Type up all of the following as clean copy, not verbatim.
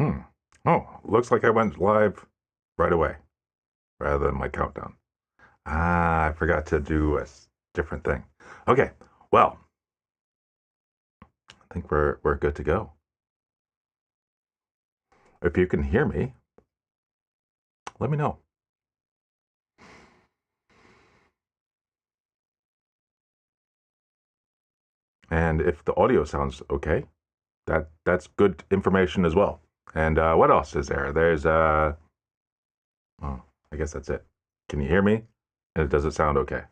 Hmm. Oh, looks like I went live right away rather than my countdown. Ah, I forgot to do a different thing. Okay, well, I think we're good to go. If you can hear me, let me know. And if the audio sounds okay, that's good information as well. And what else is there? There's oh, I guess that's it. Can you hear me? And does it sound okay?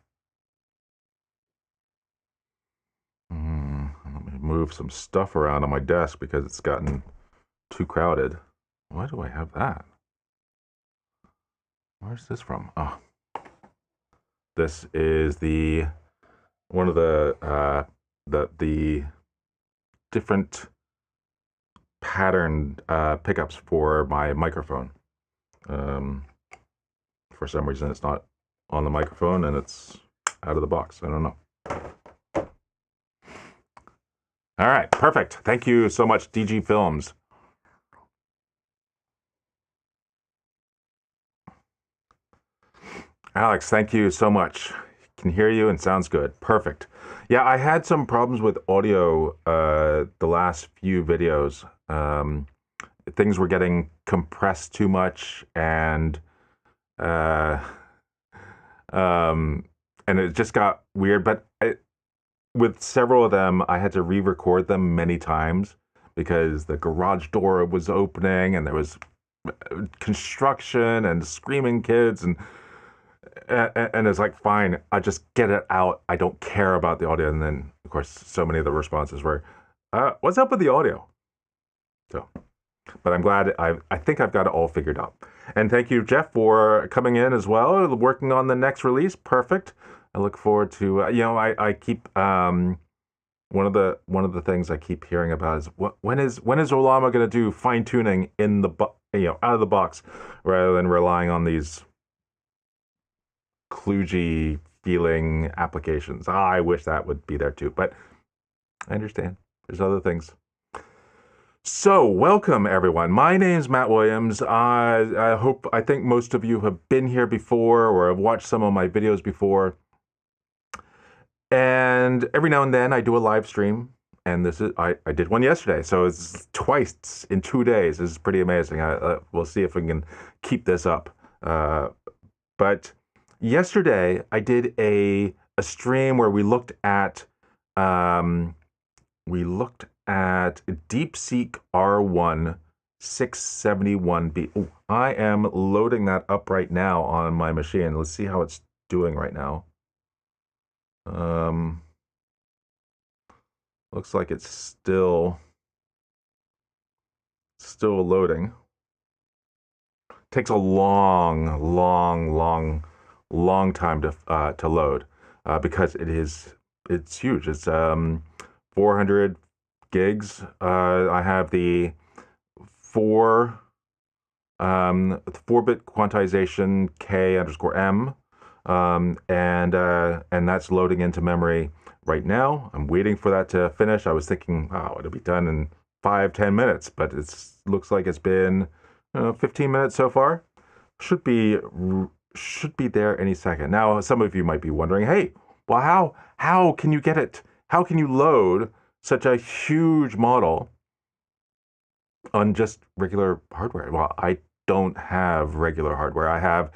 Let me move some stuff around on my desk because it's gotten too crowded. Why do I have that? Where's this from? Oh, this is the one of the different pattern pickups for my microphone. Um, for some reason, it's not on the microphone and it's out of the box. I don't know. All right, perfect. Thank you so much, DG Films. Alex, thank you so much. Can hear you and sounds good. Perfect. Yeah, I had some problems with audio the last few videos. Things were getting compressed too much, uh, um, and it just got weird. But with several of them, I had to re-record them many times because the garage door was opening and there was construction and screaming kids and it's like, fine, I just get it out. I don't care about the audio. And then, of course, so many of the responses were, "What's up with the audio?" So, but I'm glad I think I've got it all figured out. And thank you, Jeff, for coming in as well, working on the next release. Perfect. I look forward to I keep one of the things I keep hearing about is when is Olama going to do fine tuning in the out of the box rather than relying on these kludgy feeling applications. I wish that would be there too, but I understand. There's other things. So, welcome everyone. My name is Matt Williams. I think most of you have been here before or have watched some of my videos before. And every now and then I do a live stream. And I did one yesterday, so it's twice in 2 days. This is pretty amazing. We'll see if we can keep this up. But yesterday I did a stream where we looked at Deepseek R1 671B. Ooh, I am loading that up right now on my machine. Let's see how it's doing right now. Looks like it's still loading. Takes a long time to load because it's huge. It's 400 gigs. I have the 4-bit quantization K_M, and that's loading into memory right now. I'm waiting for that to finish. I was thinking, oh, it'll be done in 5-10 minutes, but it looks like it's been 15 minutes so far. Should be there any second. Now, some of you might be wondering, hey, well, how can you get it? How can you load such a huge model on just regular hardware? Well, I don't have regular hardware. I have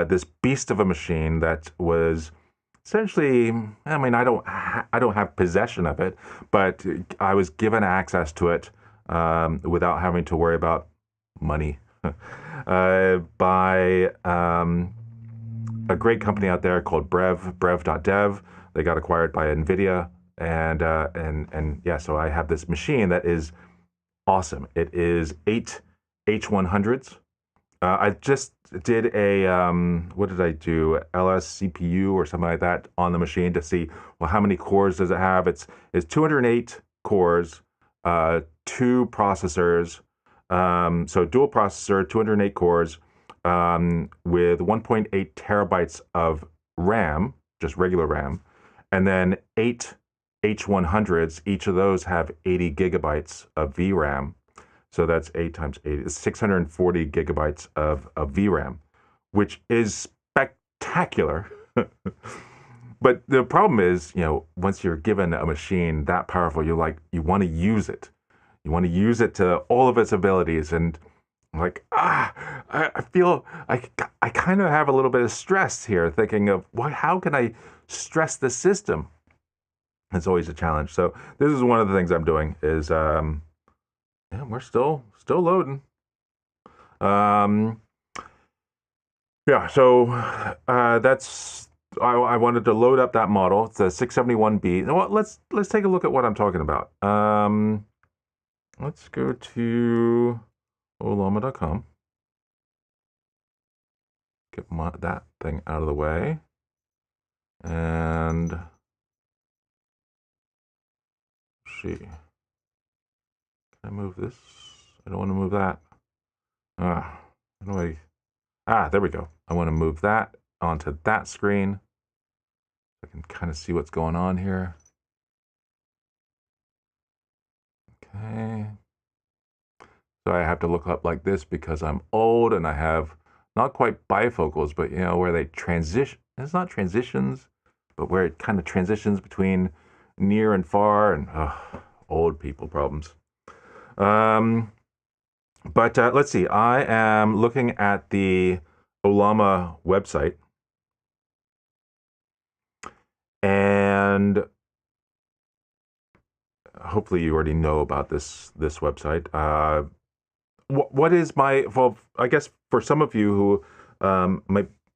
this beast of a machine that was essentially, I mean, I don't have possession of it, but I was given access to it without having to worry about money by a great company out there called brev.dev. They got acquired by NVIDIA, and yeah, so I have this machine that is awesome. It is 8 H100s. I just did a what did I do? LSCPU or something like that on the machine to see, well, how many cores does it have? It's 208 cores, 2 processors, so dual processor, 208 cores, with 1.8 terabytes of RAM, just regular RAM, and then 8 H100s. Each of those have 80 gigabytes of VRAM. So that's 8 times 8. It's 640 gigabytes of VRAM, which is spectacular. But the problem is, once you're given a machine that powerful, you want to use it. You want to use it to all of its abilities. And I'm like, I feel I kind of have a little bit of stress here, thinking of how can I stress the system? It's always a challenge. So this is one of the things I'm doing is, we're still loading. Yeah, so that's I wanted to load up that model. It's a 671B. You know what? Let's take a look at what I'm talking about. Let's go to olama.com. Get that thing out of the way. And see. Can I move this? I don't want to move that. There we go. I want to move that onto that screen. I can kind of see what's going on here. Okay. So I have to look up like this because I'm old and I have not quite bifocals, but where they transition. It's not transitions, but where it kind of transitions between near and far, and old people problems. But let's see. I am looking at the Olama website, and hopefully you already know about this website. What is my? Well, I guess for some of you who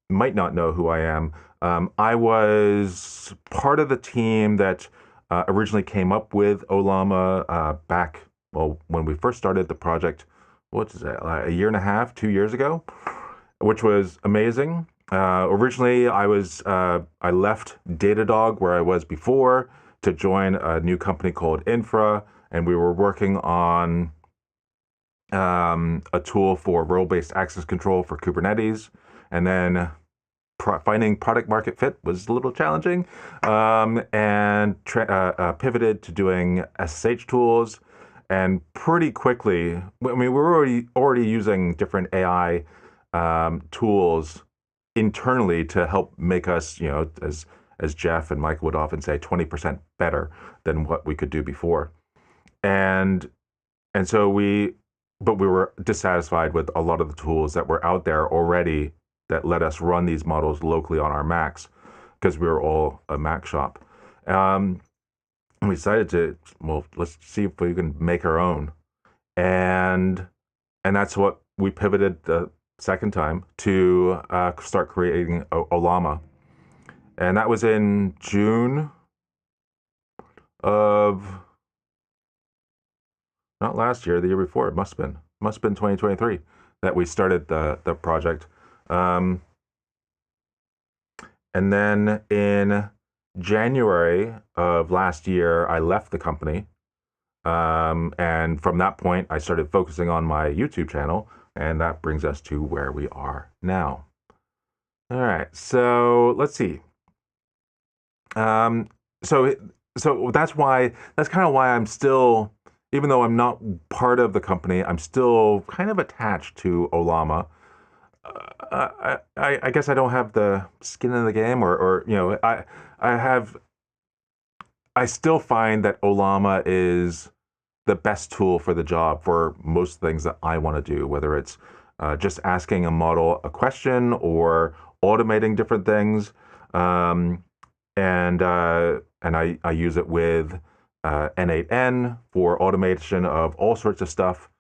might not know who I am, I was part of the team that originally came up with Olama back when we first started the project. What is that? A year and a half, 2 years ago, which was amazing. Originally, I left Datadog, where I was before, to join a new company called Infra, and we were working on a tool for role-based access control for Kubernetes, and then finding product market fit was a little challenging, and pivoted to doing SSH tools. And pretty quickly, I mean, we're already using different AI tools internally to help make us, as Jeff and Mike would often say, 20% better than what we could do before. And so we were dissatisfied with a lot of the tools that were out there already that let us run these models locally on our Macs, because we were all a Mac shop. And we decided let's see if we can make our own. And that's what we pivoted the second time to start creating Olama. And that was in June of, not last year, the year before. It must have been 2023 that we started the project. And then in January of last year, I left the company. And from that point, I started focusing on my YouTube channel, and that brings us to where we are now. All right, so let's see. So that's kind of why I'm still, even though I'm not part of the company, I'm still kind of attached to Olama. I guess I don't have the skin in the game, or I still find that Olama is the best tool for the job for most things that I want to do, whether it's just asking a model a question or automating different things. And I use it with N8N for automation of all sorts of stuff.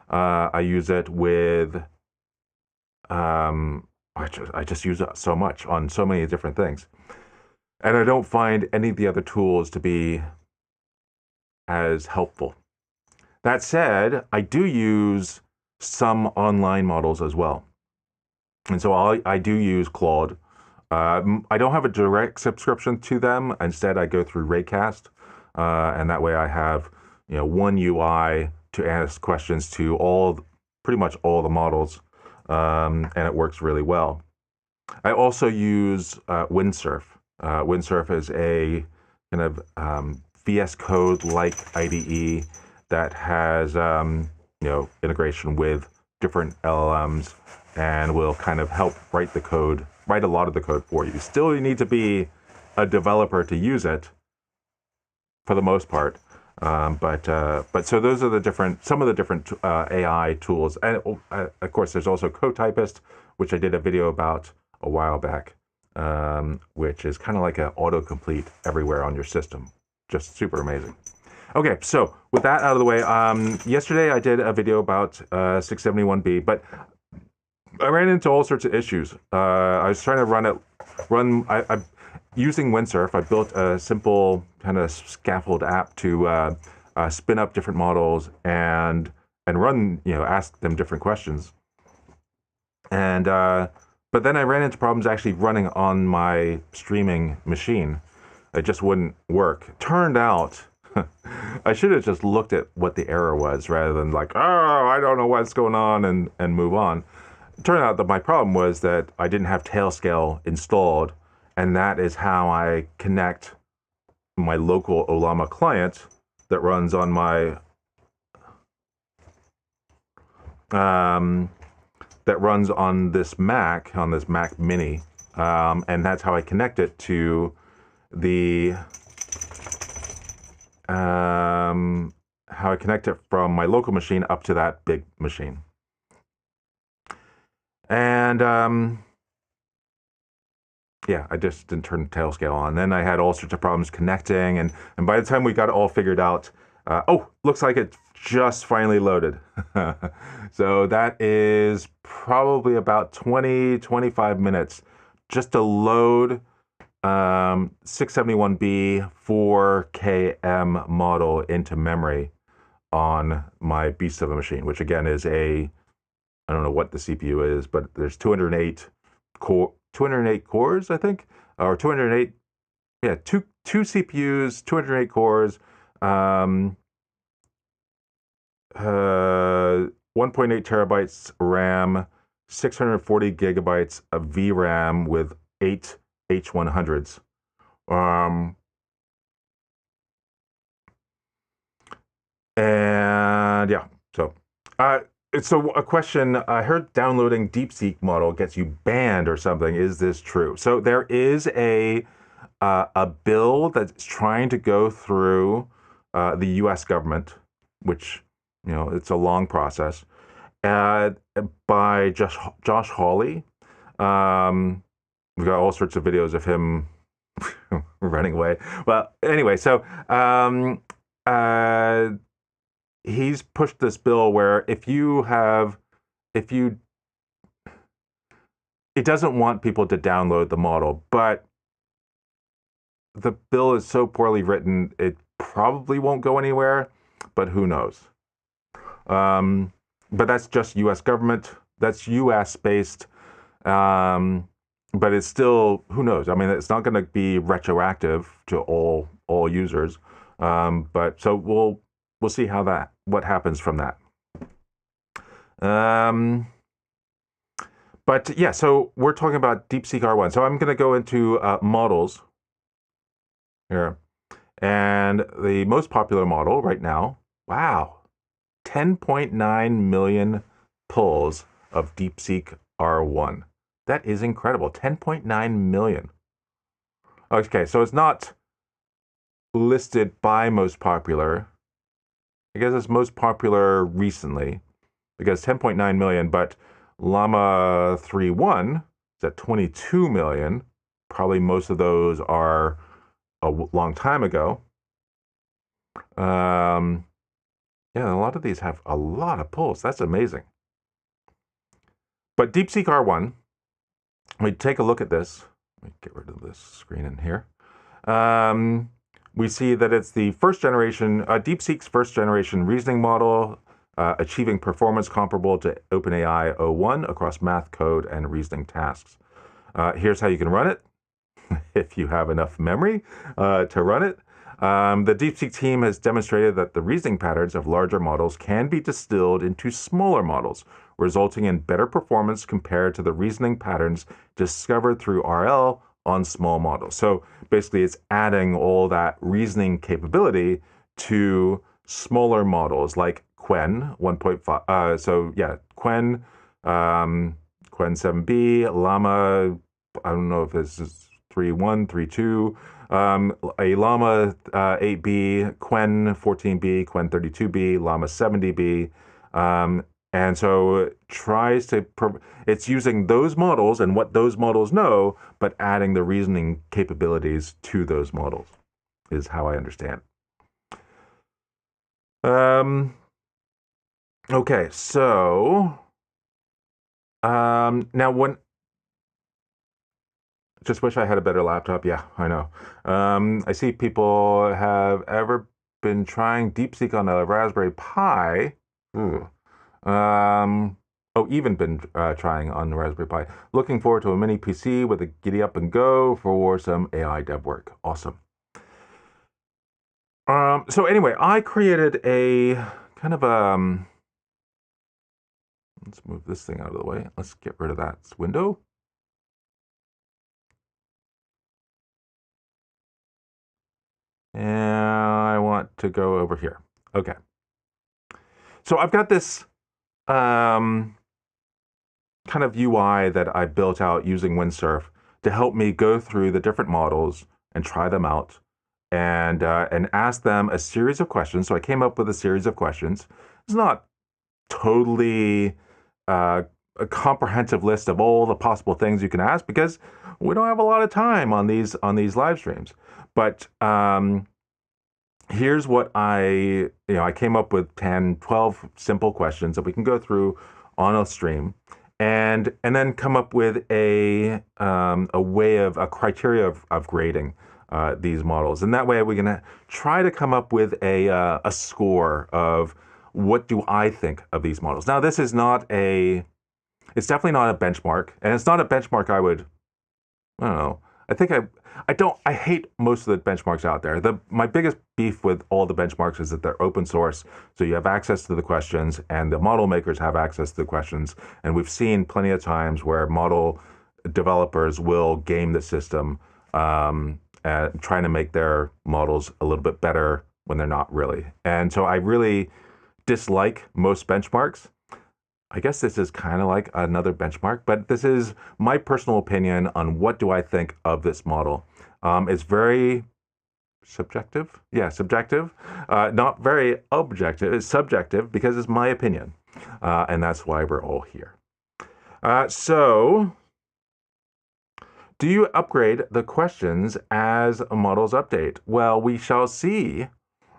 I use it with I just use it so much on so many different things. And I don't find any of the other tools to be as helpful. That said, I do use some online models as well. And so I do use Claude. I don't have a direct subscription to them. Instead, I go through Raycast. And that way I have one UI to ask questions to pretty much all the models. And it works really well. I also use Windsurf. Windsurf is a kind of VS Code-like IDE that has integration with different LLMs, and will kind of help write a lot of the code for you. Still, you need to be a developer to use it for the most part. But so those are some of the different AI tools. And of course, there's also CodeTypist, which I did a video about a while back, which is kind of like an autocomplete everywhere on your system. Just super amazing. Okay, so with that out of the way, yesterday I did a video about 671B, but I ran into all sorts of issues. I was trying to using Windsurf. I built a simple kind of scaffold app to spin up different models and run, ask them different questions. And but then I ran into problems actually running on my streaming machine. It just wouldn't work. Turned out, I should have just looked at what the error was rather than like, oh, I don't know what's going on and move on. It turned out that my problem was that I didn't have Tailscale installed, and that is how I connect my local Ollama client that runs on my that runs on this Mac Mini, and that's how I connect it to the how I connect it from my local machine up to that big machine. And yeah, I just didn't turn Tailscale on. Then I had all sorts of problems connecting, and by the time we got it all figured out, oh, looks like it just finally loaded. So that is probably about 20-25 minutes just to load 671B 4KM model into memory on my beast of a machine, which again is I don't know what the CPU is, but there's 208 cores, I think, or 208, yeah, two CPUs, 208 cores, 1.8 terabytes RAM, 640 gigabytes of VRAM with 8 H100s. And yeah, so a question, I heard downloading Deepseek model gets you banned or something. Is this true? So there is a bill that's trying to go through the US government, which, it's a long process, by Josh Hawley. We've got all sorts of videos of him running away. Well, anyway, so he's pushed this bill where it doesn't want people to download the model, but the bill is so poorly written, it probably won't go anywhere, but who knows? But that's just U.S. government. That's U.S. based. But it's still, who knows? I mean, it's not going to be retroactive to all users. But so we'll see what happens from that. But yeah, so we're talking about Deepseek R1. So I'm going to go into models here, and the most popular model right now. Wow, 10.9 million pulls of Deepseek R1. That is incredible. 10.9 million. Okay, so it's not listed by most popular. I guess it's most popular recently because 10.9 million, but Llama 3.1 is at 22 million. Probably most of those are a long time ago. Yeah, a lot of these have a lot of pulls. That's amazing. But Deepseek R1, we take a look at this. Let me get rid of this screen in here. We see that it's the first generation, Deepseek's first generation reasoning model, achieving performance comparable to OpenAI o1 across math, code, and reasoning tasks. Here's how you can run it, if you have enough memory to run it. The Deepseek team has demonstrated that the reasoning patterns of larger models can be distilled into smaller models, resulting in better performance compared to the reasoning patterns discovered through RL on small models. So basically, it's adding all that reasoning capability to smaller models like Quen 1.5. So yeah, Quen, Quen 7B, Llama. I don't know if this is 3.1, 3.2. A Llama 8B, Quen 14B, Quen 32B, Llama 70B. And so it tries to, it's using those models and what those models know, but adding the reasoning capabilities to those models is how I understand. Okay, so now just wish I had a better laptop. Yeah, I know. I see people have ever been trying Deepseek on a Raspberry Pi. Ooh. Even been trying on the Raspberry Pi. Looking forward to a mini PC with a giddy up and go for some AI dev work. Awesome. So anyway, I created a kind of let's move this thing out of the way. Let's get rid of that window. And I want to go over here. Okay. So I've got this kind of UI that I built out using Windsurf to help me go through the different models and try them out and ask them a series of questions. So I came up with a series of questions. It's not totally a comprehensive list of all the possible things you can ask because we don't have a lot of time on these live streams. But here's what I came up with 10, 12 simple questions that we can go through on a stream and then come up with a way of a criteria of grading these models. And that way we're going to try to come up with a score of what do I think of these models. Now, this is it's definitely not a benchmark, and it's not a benchmark I don't know. I hate most of the benchmarks out there. My biggest beef with all the benchmarks is that they're open source, so you have access to the questions, and the model makers have access to the questions. And we've seen plenty of times where model developers will game the system, trying to make their models a little bit better when they're not really. And so I really dislike most benchmarks. I guess this is kind of like another benchmark, but this is my personal opinion on what do I think of this model. It's very subjective. Yeah, subjective. Not very objective. It's subjective because it's my opinion. And that's why we're all here. So, do you upgrade the questions as models update? Well, we shall see.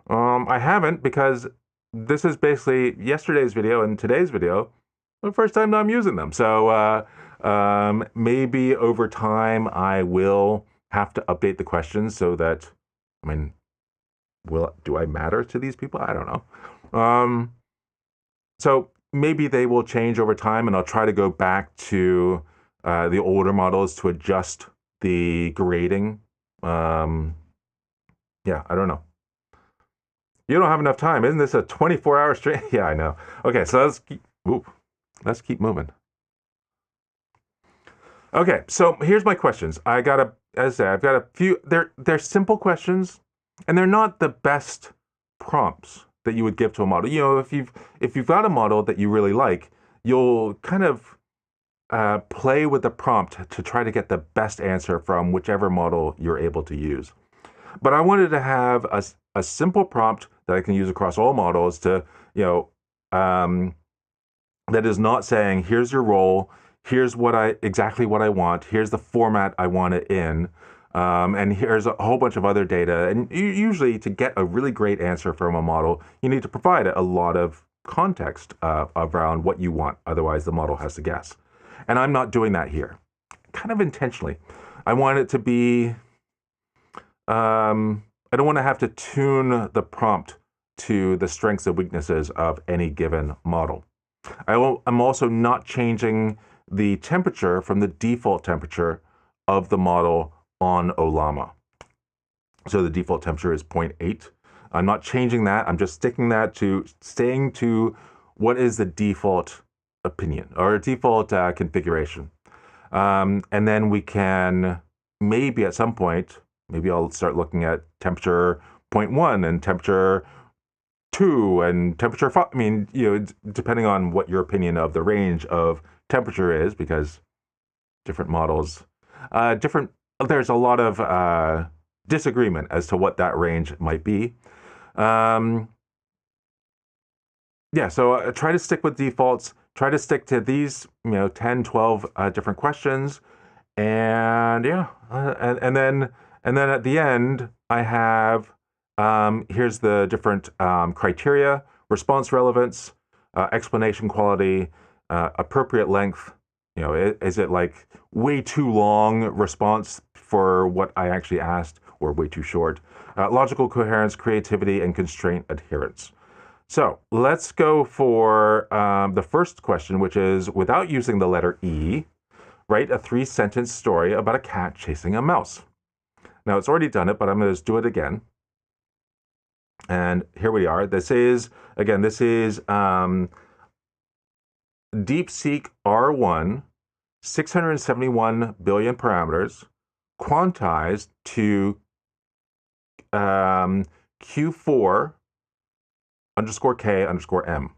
I haven't because this is basically yesterday's video and today's video, the first time I'm using them. So maybe over time I will have to update the questions so that, do I matter to these people? I don't know. So maybe they will change over time and I'll try to go back to the older models to adjust the grading. Yeah, I don't know. You don't have enough time. Isn't this a 24-hour stream? Yeah, I know. Okay, so let's keep moving. Okay, so here's my questions. I've got a few. They're simple questions, and they're not the best prompts that you would give to a model. If you've got a model that you really like, you'll kind of play with the prompt to try to get the best answer from whichever model you're able to use. But I wanted to have a simple prompt that I can use across all models to, that is not saying, here's your role, here's exactly what I want, here's the format I want it in, and here's a whole bunch of other data. And usually to get a really great answer from a model, you need to provide a lot of context around what you want. Otherwise, the model has to guess. And I'm not doing that here, kind of intentionally. I want it to be, I don't want to have to tune the prompt to the strengths and weaknesses of any given model. I'm also not changing the temperature from the default temperature of the model on Ollama. So the default temperature is 0.8. I'm not changing that. I'm just staying to what is the default opinion or default configuration. And then we can maybe at some point, maybe I'll start looking at temperature 0.1 and temperature 2 and temperature 5. I mean, depending on what your opinion of the range of temperature is, because different models, different. There's a lot of disagreement as to what that range might be. Yeah, so try to stick with defaults. Try to stick to these, 10, 12 different questions, and yeah, and then at the end, I have here's the different criteria: response relevance, explanation quality, appropriate length. Is it like way too long response for what I actually asked, or way too short? Logical coherence, creativity, and constraint adherence. So let's go for the first question, which is, without using the letter E, write a 3-sentence story about a cat chasing a mouse. Now, it's already done it, but I'm going to just do it again. And here we are. This is Deepseek R1, 671 billion parameters, quantized to Q4 underscore K underscore M.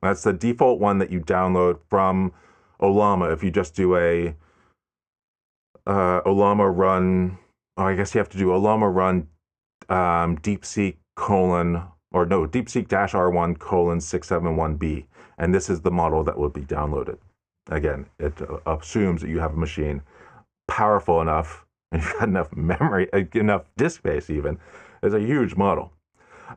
That's the default one that you download from Ollama. If you just do a Ollama run, I guess you have to do Ollama run Deepseek Deepseek -R1 :671B, and this is the model that will be downloaded. Again, it assumes that you have a machine powerful enough and you've got enough memory, enough disk space even. It's a huge model.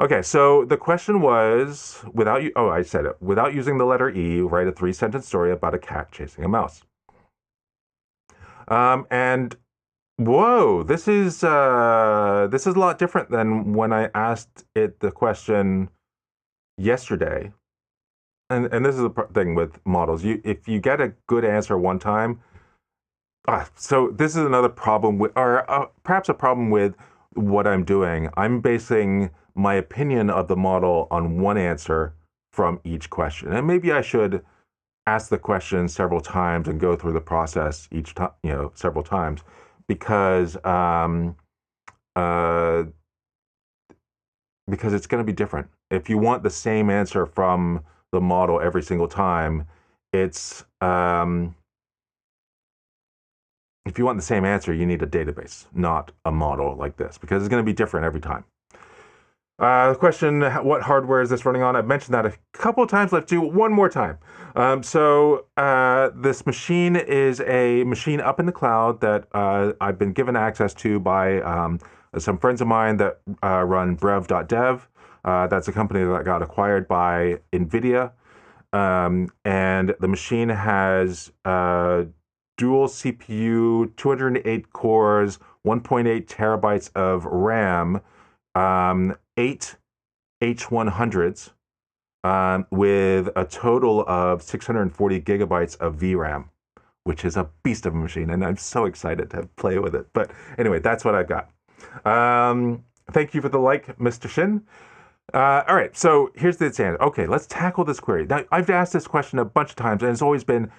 Okay, so the question was, I said it. Without using the letter E, write a 3-sentence story about a cat chasing a mouse. And whoa, this is a lot different than when I asked it the question yesterday. And this is the thing with models. If you get a good answer one time, so this is another problem with, or perhaps a problem with what I'm doing. I'm basing my opinion of the model on one answer from each question. And maybe I should ask the question several times and go through the process each time, several times, because it's going to be different. If you want the same answer from the model every single time, if you want the same answer, you need a database, not a model like this, because it's going to be different every time. The question, what hardware is this running on? I've mentioned that a couple of times. Let's do it one more time. This machine is a machine up in the cloud that I've been given access to by some friends of mine that run brev.dev. That's a company that got acquired by NVIDIA. And the machine has dual CPU, 208 cores, 1.8 terabytes of RAM, 8 H100s, with a total of 640 gigabytes of VRAM, which is a beast of a machine, and I'm so excited to play with it. But anyway, that's what I've got. Thank you for the like, Mr. Shin. All right, so here's the answer. Okay, let's tackle this query. Now, I've asked this question a bunch of times, and it's always been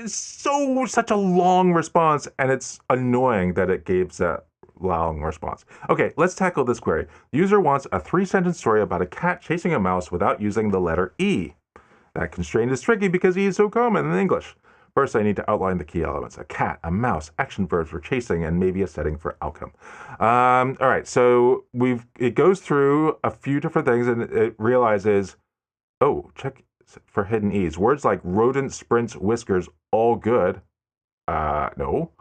such a long response, and it's annoying that it gives that long response. Okay, let's tackle this query. The user wants a 3-sentence story about a cat chasing a mouse without using the letter E. That constraint is tricky because E is so common in English. First, I need to outline the key elements: a cat, a mouse, action verbs for chasing, and maybe a setting for outcome. All right, so it goes through a few different things, and it realizes, check for hidden E's. Words like rodent, sprints, whiskers, all good. No.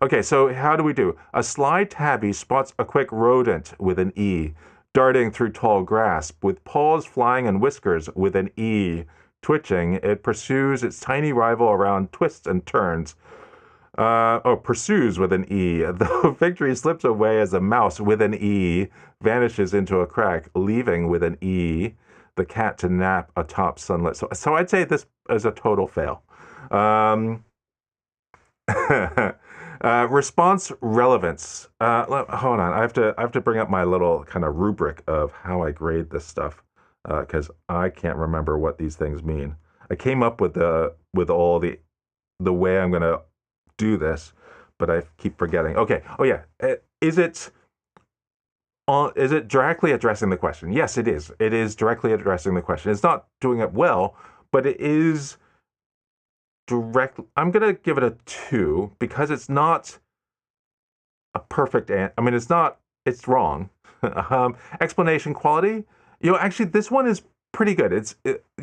Okay, so how do we do? A sly tabby spots a quick rodent with an E, darting through tall grass, with paws flying and whiskers with an E. Twitching, it pursues its tiny rival around twists and turns. Pursues with an E. The victory slips away as a mouse with an E vanishes into a crack, leaving with an E the cat to nap atop sunlit. So I'd say this is a total fail. Response relevance. Hold on, I have to bring up my little kind of rubric of how I grade this stuff, because I can't remember what these things mean. I came up with all the way I'm going to do this, but I keep forgetting. Okay. Oh yeah. Is it is it directly addressing the question? Yes, it is. It is directly addressing the question. It's not doing it well, but it is direct. I'm going to give it a 2 because it's not a perfect I mean, it's not, it's wrong. Explanation quality, actually, this one is pretty good.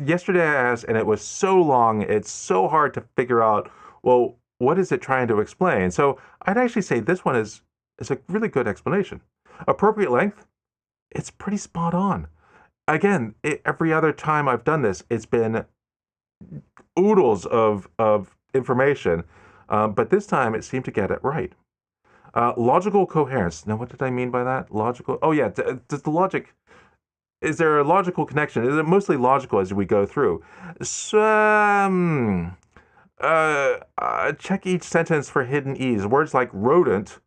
Yesterday I asked, and it was so long, it's so hard to figure out, well, what is it trying to explain? So I'd actually say this one is a really good explanation. Appropriate length, it's pretty spot on. Again, every other time I've done this, it's been oodles of information, but this time it seemed to get it right. Logical coherence. Now, what did I mean by that? Logical. Oh, yeah. Does the logic? Is there a logical connection? Is it mostly logical as we go through? So, check each sentence for hidden ease. Words like rodent,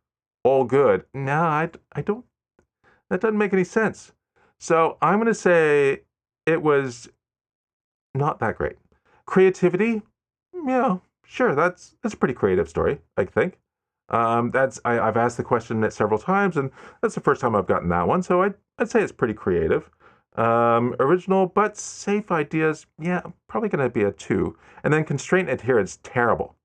all good. No, I don't. That doesn't make any sense. So I'm going to say it was not that great. Creativity, yeah, sure. That's a pretty creative story, I think. I've asked the question several times, and that's the first time I've gotten that one. So I'd say it's pretty creative. Original but safe ideas, yeah, probably going to be a 2. And then constraint adherence, terrible.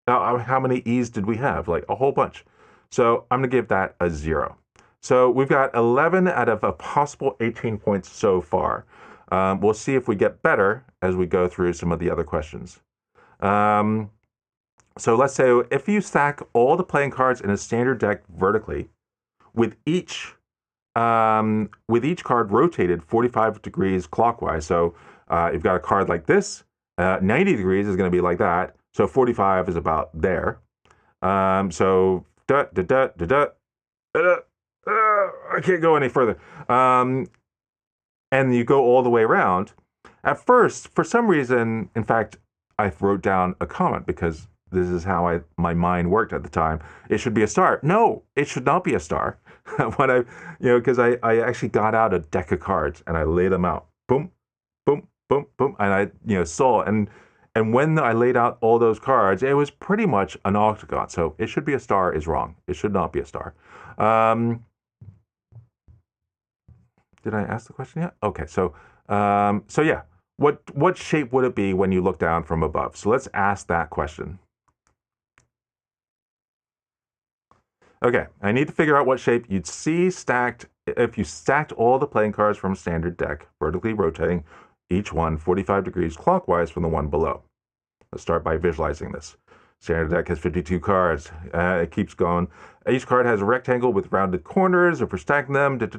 Now, how many E's did we have? Like a whole bunch. So I'm going to give that a 0. So we've got 11 out of a possible 18 points so far. We'll see if we get better as we go through some of the other questions. So let's say if you stack all the playing cards in a standard deck vertically, with each card rotated 45 degrees clockwise. So you've got a card like this. 90 degrees is going to be like that. So 45 is about there. So I can't go any further. And you go all the way around. At first, for some reason, in fact, I wrote down a comment because this is how my mind worked at the time. It should be a star. No, it should not be a star. Because I actually got out a deck of cards and I laid them out. Boom, boom, boom, boom, and I saw, and when I laid out all those cards, it was pretty much an octagon. So it should be a star is wrong. It should not be a star. Did I ask the question yet? Okay, so yeah, what shape would it be when you look down from above? So let's ask that question. Okay, I need to figure out what shape you'd see stacked if you stacked all the playing cards from standard deck, vertically rotating each one 45 degrees clockwise from the one below. Let's start by visualizing this. Standard deck has 52 cards. It keeps going. Each card has a rectangle with rounded corners. If we're stacking them, since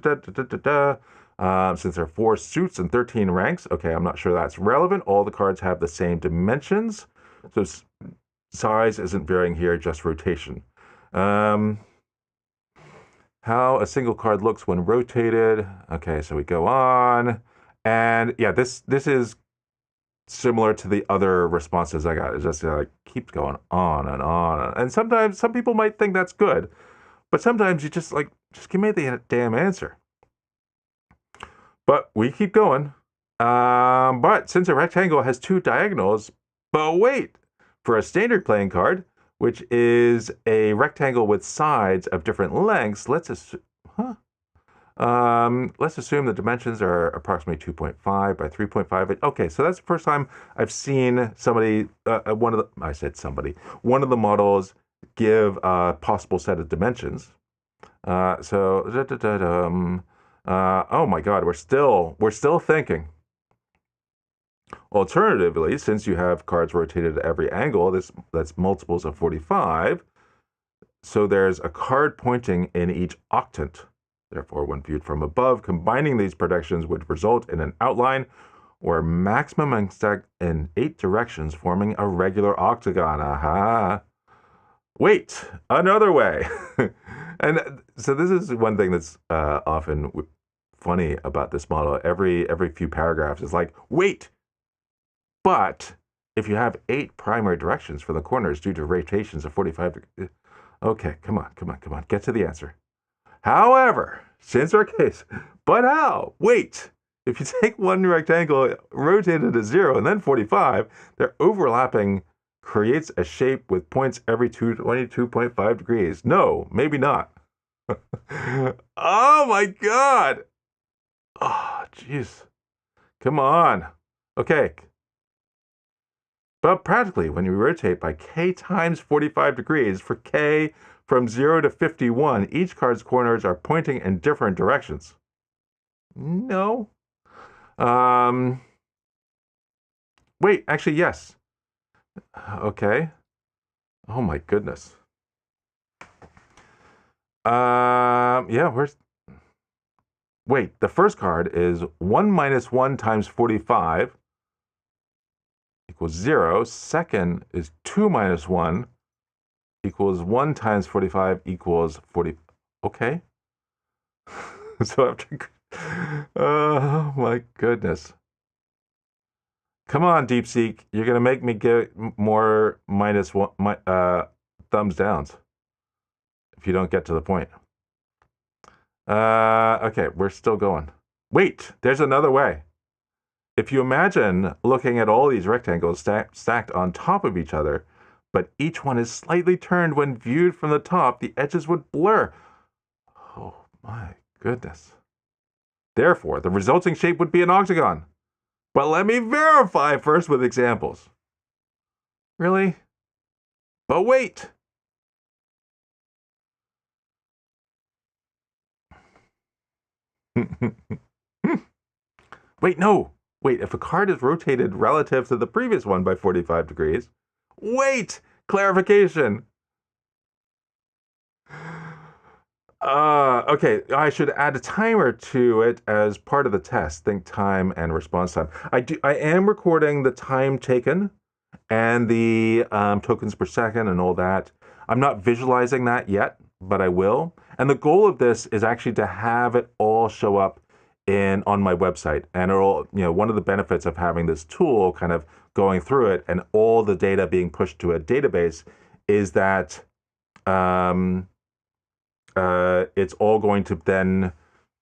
there are 4 suits and 13 ranks, okay, I'm not sure that's relevant. All the cards have the same dimensions. So size isn't varying here, just rotation. How a single card looks when rotated. Okay, so we go on. And yeah, this is similar to the other responses I got. It just keeps going on and on. And sometimes some people might think that's good, but sometimes you just give me the damn answer. But we keep going. But since a rectangle has 2 diagonals, but wait, for a standard playing card, which is a rectangle with sides of different lengths, let's assume the dimensions are approximately 2.5 by 3.5. Okay, so that's the first time I've seen somebody, one of the models give a possible set of dimensions. Oh my God, we're still thinking. Alternatively, since you have cards rotated at every angle, that's multiples of 45. So there's a card pointing in each octant. Therefore, when viewed from above, combining these projections would result in an outline or maximum stacked in 8 directions, forming a regular octagon. Aha! Wait, another way. And so this is one thing that's often funny about this model. Every few paragraphs is like, wait. But if you have 8 primary directions for the corners due to rotations of 45 degrees, okay, come on, get to the answer. However, since our case, but how? Wait, if you take one rectangle, rotate it to 0, and then 45, their overlapping creates a shape with points every 22.5 degrees. No, maybe not. Oh my God. Oh, jeez. Come on. Okay. But practically, when you rotate by k times 45 degrees, for k from 0 to 51, each card's corners are pointing in different directions. No. Um, Wait, actually, yes. Okay. Oh my goodness. Yeah, where's... Wait, the first card is 1 minus 1 times 45 equals 0. Second is 2 minus 1 equals 1 times 45 equals 40. Okay. So after... Oh my goodness. Come on, Deepseek. You're going to make me get more minus one, thumbs downs if you don't get to the point. Okay, we're still going. Wait, there's another way. If you imagine looking at all these rectangles stacked on top of each other, but each one is slightly turned when viewed from the top, the edges would blur. Oh my goodness. Therefore, the resulting shape would be an octagon. But let me verify first with examples. Really? But wait. Wait, no. Wait, if a card is rotated relative to the previous one by 45 degrees, wait, clarification. Okay, I should add a timer to it as part of the test. Think time and response time. I am recording the time taken and the tokens per second and all that. I'm not visualizing that yet, but I will. And the goal of this is actually to have it all show up on my website. And it'll, one of the benefits of having this tool kind of going through it and all the data being pushed to a database is that it's all going to then,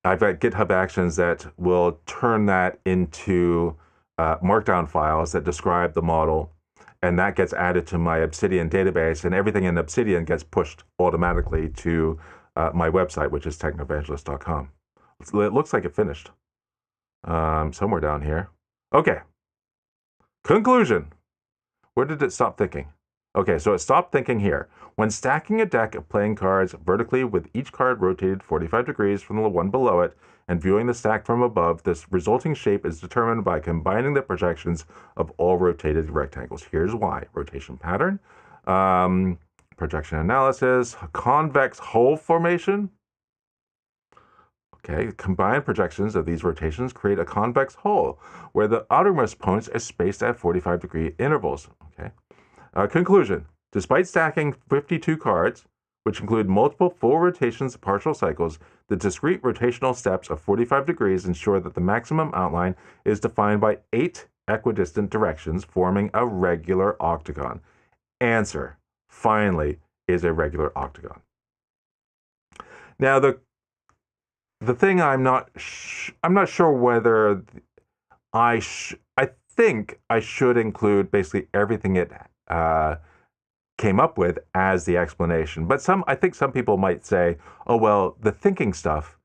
I've got GitHub Actions that will turn that into markdown files that describe the model, and that gets added to my Obsidian database, and everything in Obsidian gets pushed automatically to my website, which is technoevangelist.com. It looks like it finished somewhere down here. Okay. Conclusion. Where did it stop thinking? Okay, so it stopped thinking here. When stacking a deck of playing cards vertically with each card rotated 45 degrees from the one below it and viewing the stack from above, this resulting shape is determined by combining the projections of all rotated rectangles. Here's why. Rotation pattern, projection analysis, convex hole formation. Okay, combined projections of these rotations create a convex hole where the outermost points are spaced at 45-degree intervals. Okay. Conclusion. Despite stacking 52 cards, which include multiple full rotations and partial cycles, the discrete rotational steps of 45 degrees ensure that the maximum outline is defined by 8 equidistant directions, forming a regular octagon. Answer, finally, is a regular octagon. Now, the thing I'm not sure whether I think I should include basically everything it came up with as the explanation. But I think some people might say, oh, well, the thinking stuff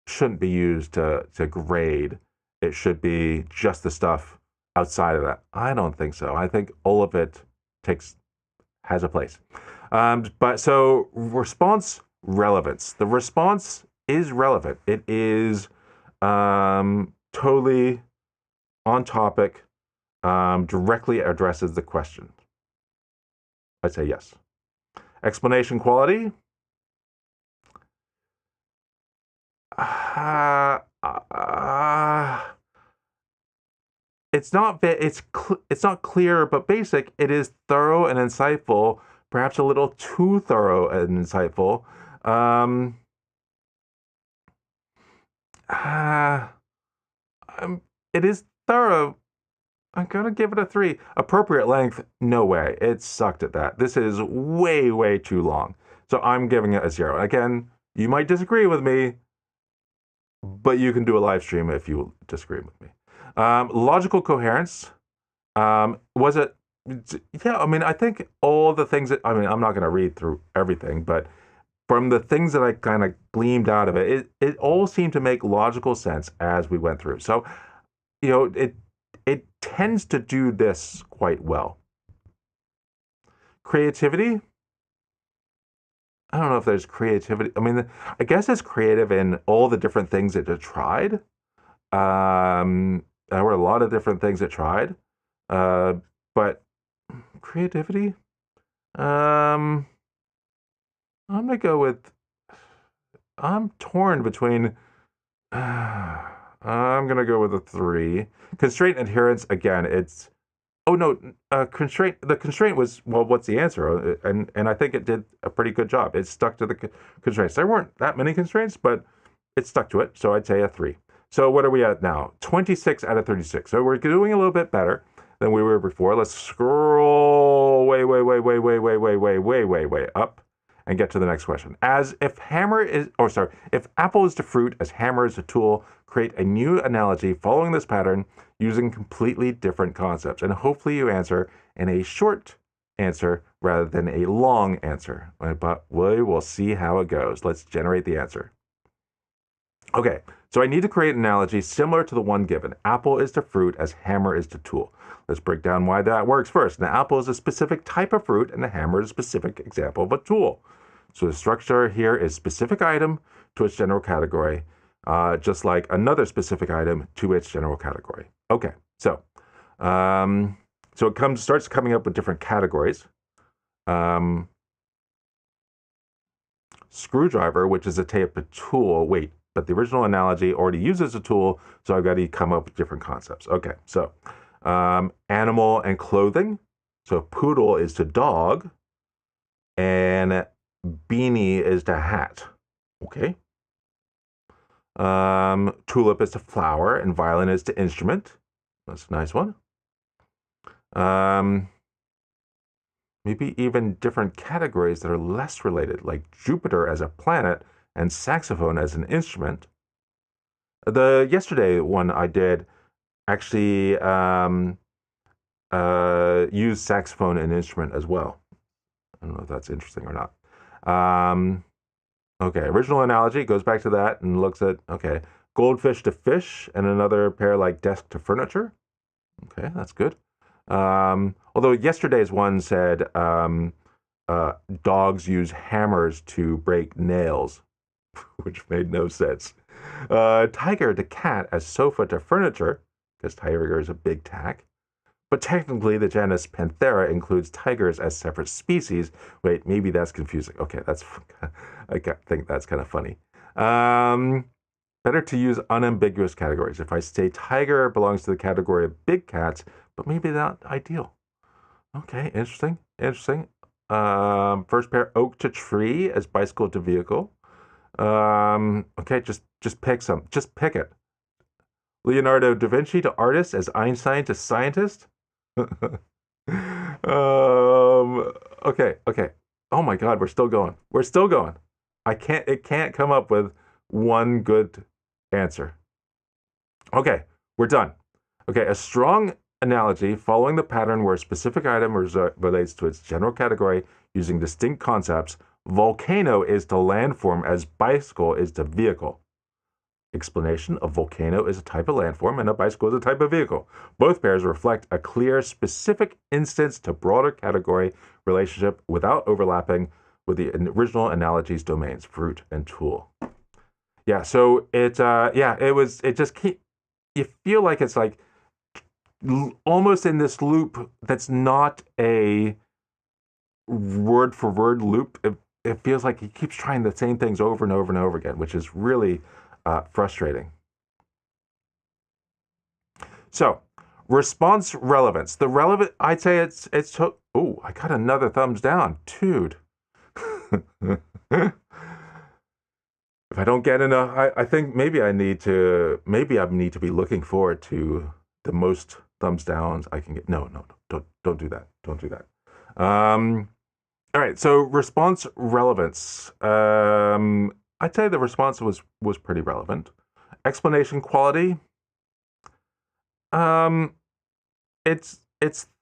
shouldn't be used to grade. It should be just the stuff outside of that. I don't think so. I think all of it has a place. But so response relevance. The response is relevant. It is totally on topic, directly addresses the question. I'd say yes. Explanation quality. It's not clear, but basic. It is thorough and insightful, perhaps a little too thorough and insightful. It is thorough. I'm gonna give it a 3. Appropriate length, no way. It sucked at that. This is way, way too long. So I'm giving it a 0. Again, you might disagree with me, but you can do a live stream if you disagree with me. Logical coherence. Was it? Yeah, I mean, I think all the things I'm not gonna read through everything, but from the things that I kind of gleamed out of it, it all seemed to make logical sense as we went through. So, it tends to do this quite well. Creativity, I don't know if there's creativity. I mean, I guess it's creative in all the different things it tried. There were a lot of different things it tried. But creativity, um, I'm gonna go with. I'm torn between. I'm gonna go with a 3. Constraint adherence again. It's oh no, constraint. The constraint was well. What's the answer? And I think it did a pretty good job. It stuck to the constraints. There weren't that many constraints, but it stuck to it. So I'd say a 3. So what are we at now? 26 out of 36. So we're doing a little bit better than we were before. Let's scroll way up and get to the next question. As if hammer is, oh sorry, if apple is to fruit as hammer is to tool, create a new analogy following this pattern using completely different concepts. And hopefully you answer in a short answer rather than a long answer. But we will see how it goes. Let's generate the answer. Okay, so I need to create an analogy similar to the one given. Apple is to fruit as hammer is to tool. Let's break down why that works first. An apple is a specific type of fruit and a hammer is a specific example of a tool. So the structure here is specific item to its general category, just like another specific item to its general category. Okay, so it starts coming up with different categories. Screwdriver, which is a type of tool. Wait, but the original analogy already uses a tool, so I've got to come up with different concepts. Okay, so animal and clothing. So poodle is to dog, and beanie is to hat. Okay. Tulip is to flower, and violin is to instrument. That's a nice one. Maybe even different categories that are less related, like Jupiter as a planet and saxophone as an instrument. The yesterday one I did actually use saxophone and instrument as well. I don't know if that's interesting or not. Okay, original analogy goes back to that and looks at, okay, goldfish to fish and another pair like desk to furniture. Okay, that's good. Although yesterday's one said dogs use hammers to break nails, which made no sense. Tiger to cat as sofa to furniture, because tiger is a big tack. But technically, the genus Panthera includes tigers as separate species. Wait, maybe that's confusing. Okay, I think that's kind of funny. Better to use unambiguous categories. If I say tiger belongs to the category of big cats, but maybe not ideal. Okay, interesting. First pair, oak to tree as bicycle to vehicle. Okay, just pick some. Just pick it. Leonardo da Vinci to artist as Einstein to scientist. Okay. Oh my God, we're still going. It can't come up with one good answer. Okay, we're done. Okay, a strong analogy following the pattern where a specific item relates to its general category using distinct concepts. Volcano is to landform as bicycle is to vehicle. Explanation: a volcano is a type of landform and a bicycle is a type of vehicle. Both pairs reflect a clear, specific instance to broader category relationship without overlapping with the original analogy's domains, fruit and tool. Yeah, so it just you feel like it's like almost in this loop that's not a word for word loop. It feels like he keeps trying the same things over and over and over again, which is really frustrating. So, response relevance. The relevant, I'd say it's. Oh, I got another thumbs down, dude. If I don't get enough, I think maybe I need to be looking forward to the most thumbs downs I can get. No, don't do that. Don't do that. All right, so response relevance. I'd say the response was pretty relevant. Explanation quality. It's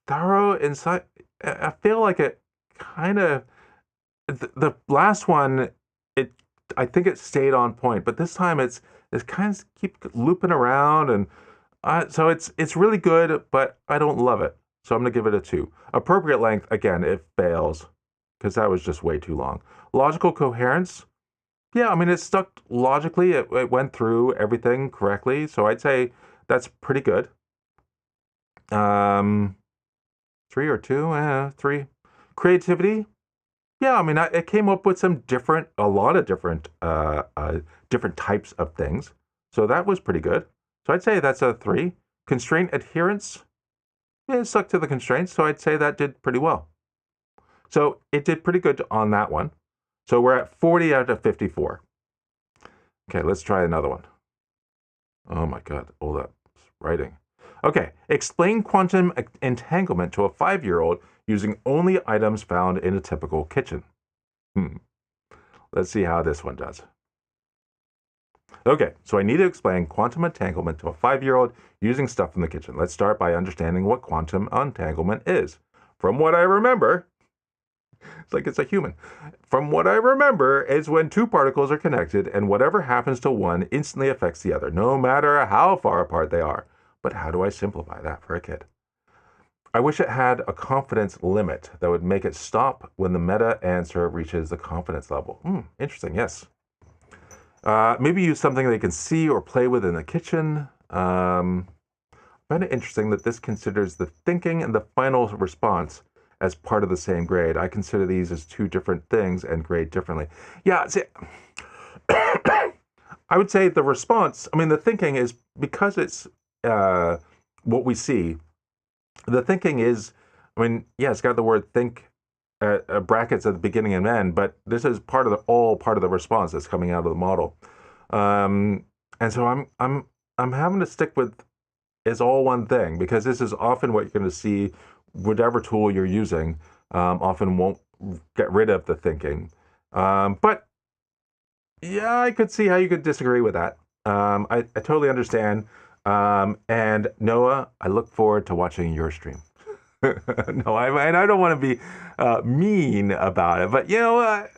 thorough inside. I feel like it kind of the last one I think it stayed on point, but this time it's kind of keep looping around, and so it's really good, but I don't love it. So I'm gonna give it a 2. Appropriate length, again, it fails because that was just way too long. Logical coherence, yeah, I mean it stuck logically. It went through everything correctly, so I'd say that's pretty good. 3 or 2, 3. Creativity, yeah, I mean, it came up with a lot of different types of things. So that was pretty good. So I'd say that's a 3. Constraint adherence, yeah, it stuck to the constraints. So I'd say that did pretty well. So it did pretty good on that one. So we're at 40 out of 54. Okay, let's try another one. Oh my God, all that writing. Okay, explain quantum entanglement to a 5-year-old using only items found in a typical kitchen. Let's see how this one does. Okay, so I need to explain quantum entanglement to a 5-year-old using stuff from the kitchen. Let's start by understanding what quantum entanglement is. From what I remember, it's like it's a human. From what I remember, is when two particles are connected and whatever happens to one instantly affects the other, no matter how far apart they are. But how do I simplify that for a kid? I wish it had a confidence limit that would make it stop when the meta answer reaches the confidence level. Interesting, yes. Maybe use something they can see or play with in the kitchen. I find it interesting that this considers the thinking and the final response as part of the same grade. I consider these as two different things and grade differently. Yeah, see, I would say the response, I mean, the thinking is, because it's what we see, the thinking is, I mean, yeah, it's got the word think brackets at the beginning and end, but this is all part of the response that's coming out of the model. And so I'm having to stick with it's all one thing, because this is often what you're going to see. Whatever tool you're using often won't get rid of the thinking. But yeah, I could see how you could disagree with that. I totally understand. And Noah, I look forward to watching your stream. No, and I don't want to be mean about it, but you know, I,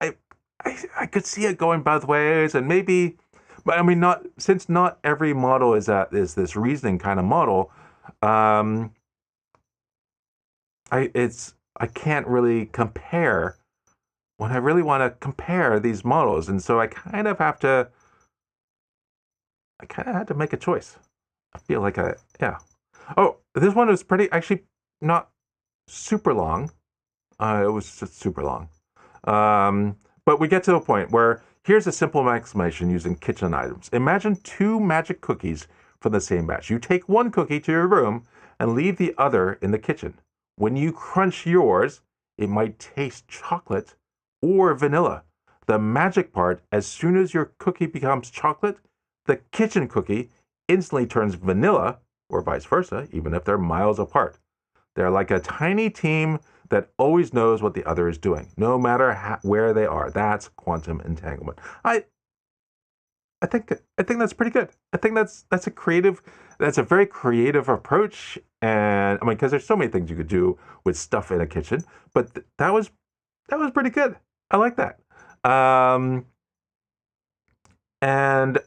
I, I could see it going both ways, and maybe, but I mean, since not every model is this reasoning kind of model. I can't really compare when I really want to compare these models, and so I kind of had to make a choice. I feel like yeah. Oh, this one was actually not super long. It was just super long. But we get to a point where here's a simple explanation using kitchen items. Imagine 2 magic cookies from the same batch. You take one cookie to your room and leave the other in the kitchen. When you crunch yours, it might taste chocolate or vanilla. The magic part, as soon as your cookie becomes chocolate, the kitchen cookie instantly turns vanilla, or vice versa, even if they're miles apart. They're like a tiny team that always knows what the other is doing, no matter where they are. That's quantum entanglement. I think that's pretty good. I think that's a very creative approach, and I mean, because there's so many things you could do with stuff in a kitchen, but that was pretty good. I like that. And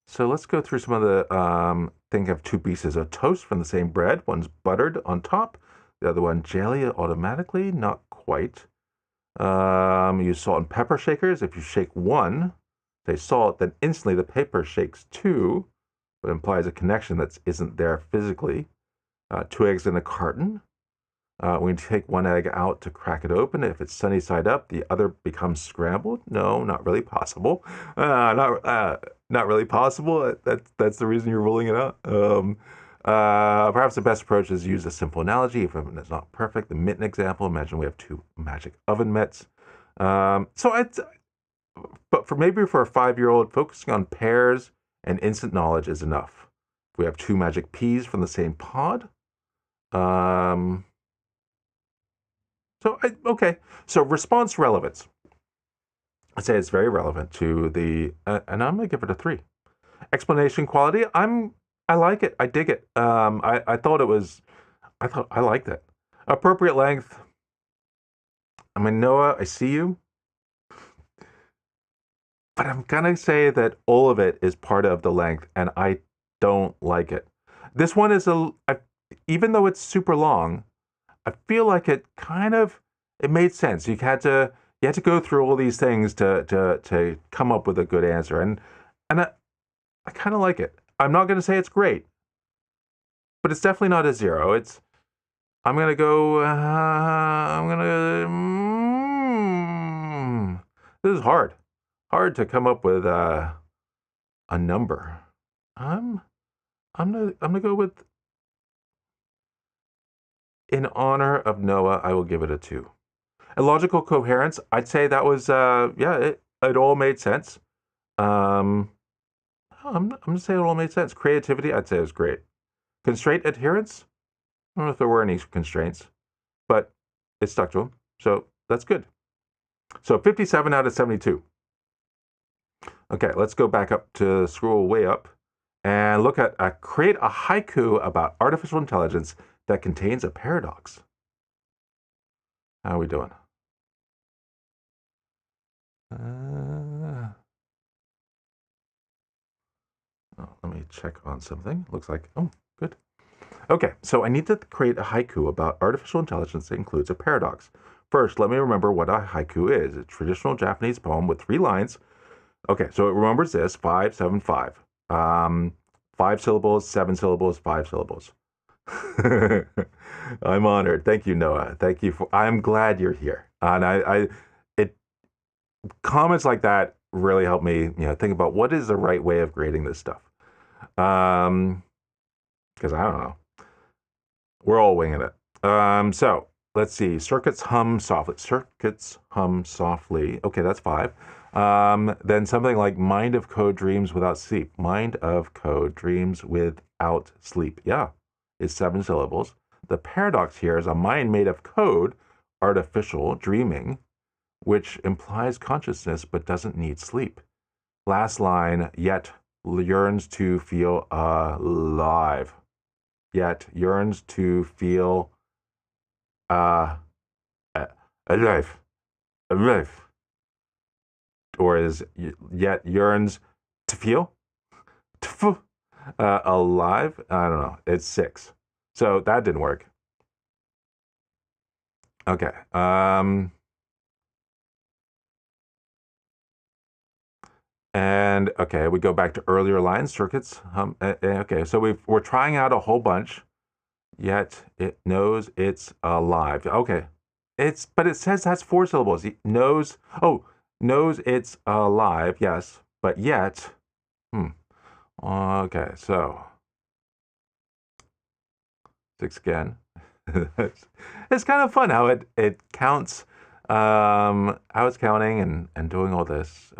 so let's go through some of the think of 2 pieces of toast from the same bread. One's buttered on top, the other one jelly automatically, not quite. Use salt and pepper shakers. If you shake one, say salt, then instantly the paper shakes 2, but implies a connection that isn't there physically. 2 eggs in a carton. When you take one egg out to crack it open, if it's sunny side up, the other becomes scrambled. No, not really possible. Not really possible. That's the reason you're ruling it out. Perhaps the best approach is to use a simple analogy. If it's not perfect, the mitten example. Imagine we have 2 magic oven mitts. But for a 5-year-old, focusing on pairs and instant knowledge is enough. If we have 2 magic peas from the same pod. Okay. So response relevance. I'd say it's very relevant to the, and I'm gonna give it a 3. Explanation quality. I like it. I dig it. I thought I liked it. Appropriate length. I mean, Noah, I see you, but I'm gonna say that all of it is part of the length, and I don't like it. This one is even though it's super long, I feel like it made sense. You had to go through all these things to come up with a good answer, and I kind of like it. I'm not gonna say it's great, but it's definitely not a zero. I'm gonna go. I'm gonna. This is hard to come up with a number. I'm I'm gonna go with, in honor of Noah, I will give it a two. And logical coherence, I'd say that was yeah, it all made sense. Um, I'm gonna say it all made sense. Creativity, I'd say it was great. Constraint adherence, I don't know if there were any constraints, but it stuck to them, so that's good. So 57 out of 72. Okay, let's go back up to scroll way up and look at create a haiku about artificial intelligence that contains a paradox. How are we doing? Uh, let me check on something. Looks like, oh, good. Okay, so I need to create a haiku about artificial intelligence that includes a paradox. First, let me remember what a haiku is. It's a traditional Japanese poem with 3 lines. Okay, so it remembers this 5, 7, 5. 5 syllables, 7 syllables, 5 syllables. I'm honored. Thank you, Noah. Thank you for. I'm glad you're here. And it comments like that really help me, think about what is the right way of grading this stuff. Because I don't know. We're all winging it. So let's see. Circuits hum softly. Circuits hum softly. Okay, that's 5. Then something like mind of code dreams without sleep. Mind of code dreams without sleep. Yeah, is 7 syllables. The paradox here is a mind made of code, artificial dreaming, which implies consciousness but doesn't need sleep. Last line, yet yearns to feel alive. Yet yearns to feel uh, alive. Alive. Or is yet yearns to feel alive. I don't know. It's 6, so that didn't work. Okay. And okay, we go back to earlier lines. Circuits. Okay, so we're trying out a whole bunch. Yet it knows it's alive. Okay, but it says that's 4 syllables. It knows. Oh, knows it's alive. Yes, but yet. Okay, so 6 again. It's kind of fun how it counts, how it's counting and doing all this.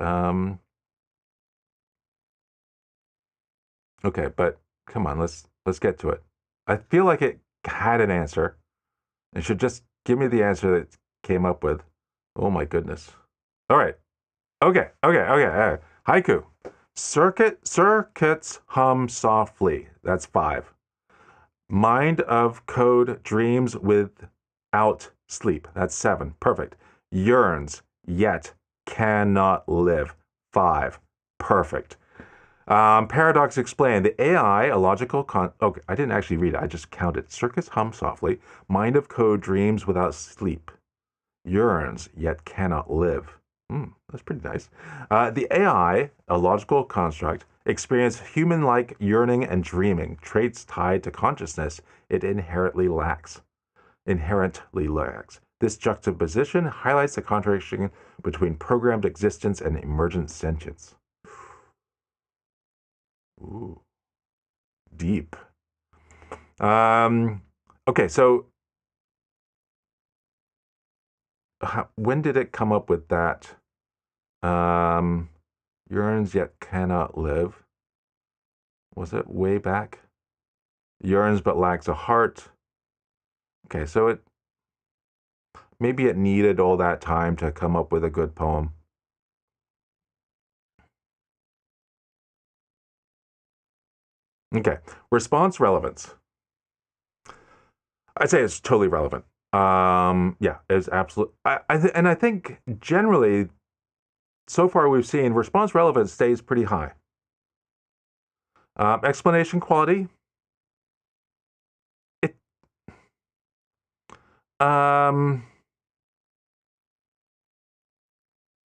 Okay, but come on, let's get to it. I feel like it had an answer. It should just give me the answer that it came up with. Oh my goodness. All right. Okay. Haiku. Circuits hum softly. That's 5. Mind of code dreams without sleep. That's 7. Perfect. Yearns yet cannot live. 5. Perfect. Paradox explained. The AI, a logical okay, I didn't actually read it. I just counted. Circuits hum softly. Mind of code dreams without sleep. Yearns yet cannot live. That's pretty nice. The AI, a logical construct, experience human-like yearning and dreaming, traits tied to consciousness it inherently lacks. This juxtaposition highlights the contradiction between programmed existence and emergent sentience. Ooh, deep. Okay, so when did it come up with that? Yearns yet cannot live. Was it way back? Yearns but lacks a heart. Okay, so maybe it needed all that time to come up with a good poem. Okay, response relevance. I'd say it's totally relevant. Yeah, it's absolute. And I think generally, so far we've seen response relevance stays pretty high. Explanation quality, it um,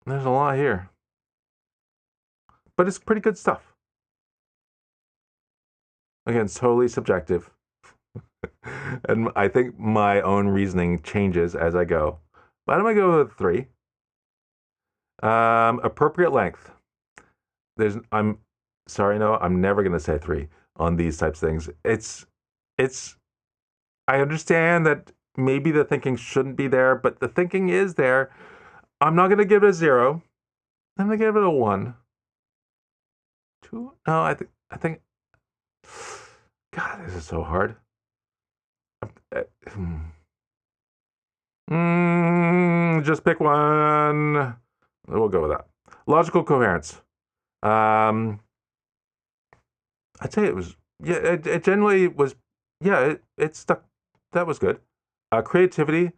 there's a lot here, but it's pretty good stuff. Again, it's totally subjective, and I think my own reasoning changes as I go. But I'm gonna go with 3. Appropriate length. I'm sorry, no, I'm never gonna say 3 on these types of things. It's. I understand that maybe the thinking shouldn't be there, but the thinking is there. I'm not gonna give it a 0. I'm gonna give it a 1. 2? No, I think. God, this is so hard. Uh, just pick one. We'll go with that. Logical coherence. Um, I'd say it was. Yeah, it generally was. Yeah, it stuck. That was good. Creativity.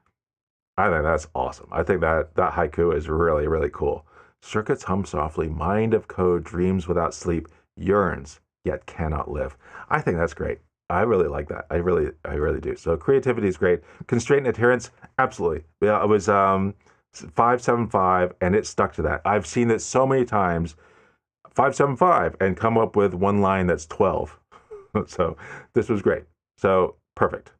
I think that's awesome. I think that haiku is really really cool. Circuits hum softly. Mind of code dreams without sleep. Yearns yet cannot live. I think that's great. I really like that. I really do. So creativity is great. Constraint and adherence, absolutely. Yeah, it was 575, and it stuck to that. I've seen it so many times. 575, and come up with one line that's 12. So this was great. So perfect.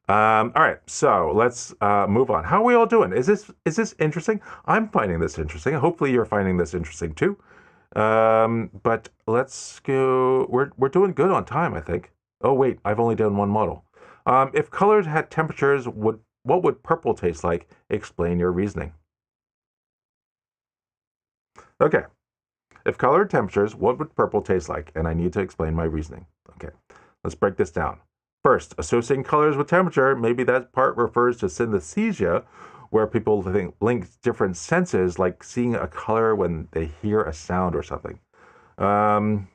All right, so let's move on. How are we all doing? Is this interesting? I'm finding this interesting. Hopefully, you're finding this interesting too. But let's go. We're doing good on time, I think. Oh wait, I've only done one model. If colors had temperatures, what would purple taste like? Explain your reasoning. Okay. If color had temperatures, what would purple taste like? And I need to explain my reasoning. Okay. Let's break this down. First, associating colors with temperature, maybe that part refers to synesthesia, where people link different senses, like seeing a color when they hear a sound or something. Um,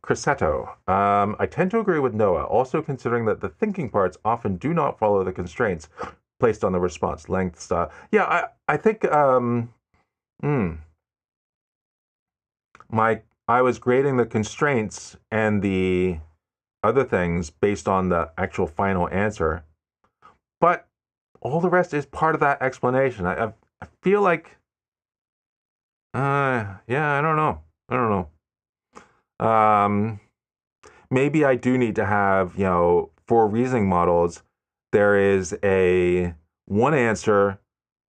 Crisetto. I tend to agree with Noah, also considering that the thinking parts often do not follow the constraints placed on the response length. Yeah, I think hmm, I was grading the constraints and the other things based on the actual final answer, but all the rest is part of that explanation. I feel like, yeah, I don't know. I don't know. Maybe I do need to have, for reasoning models, there is a one answer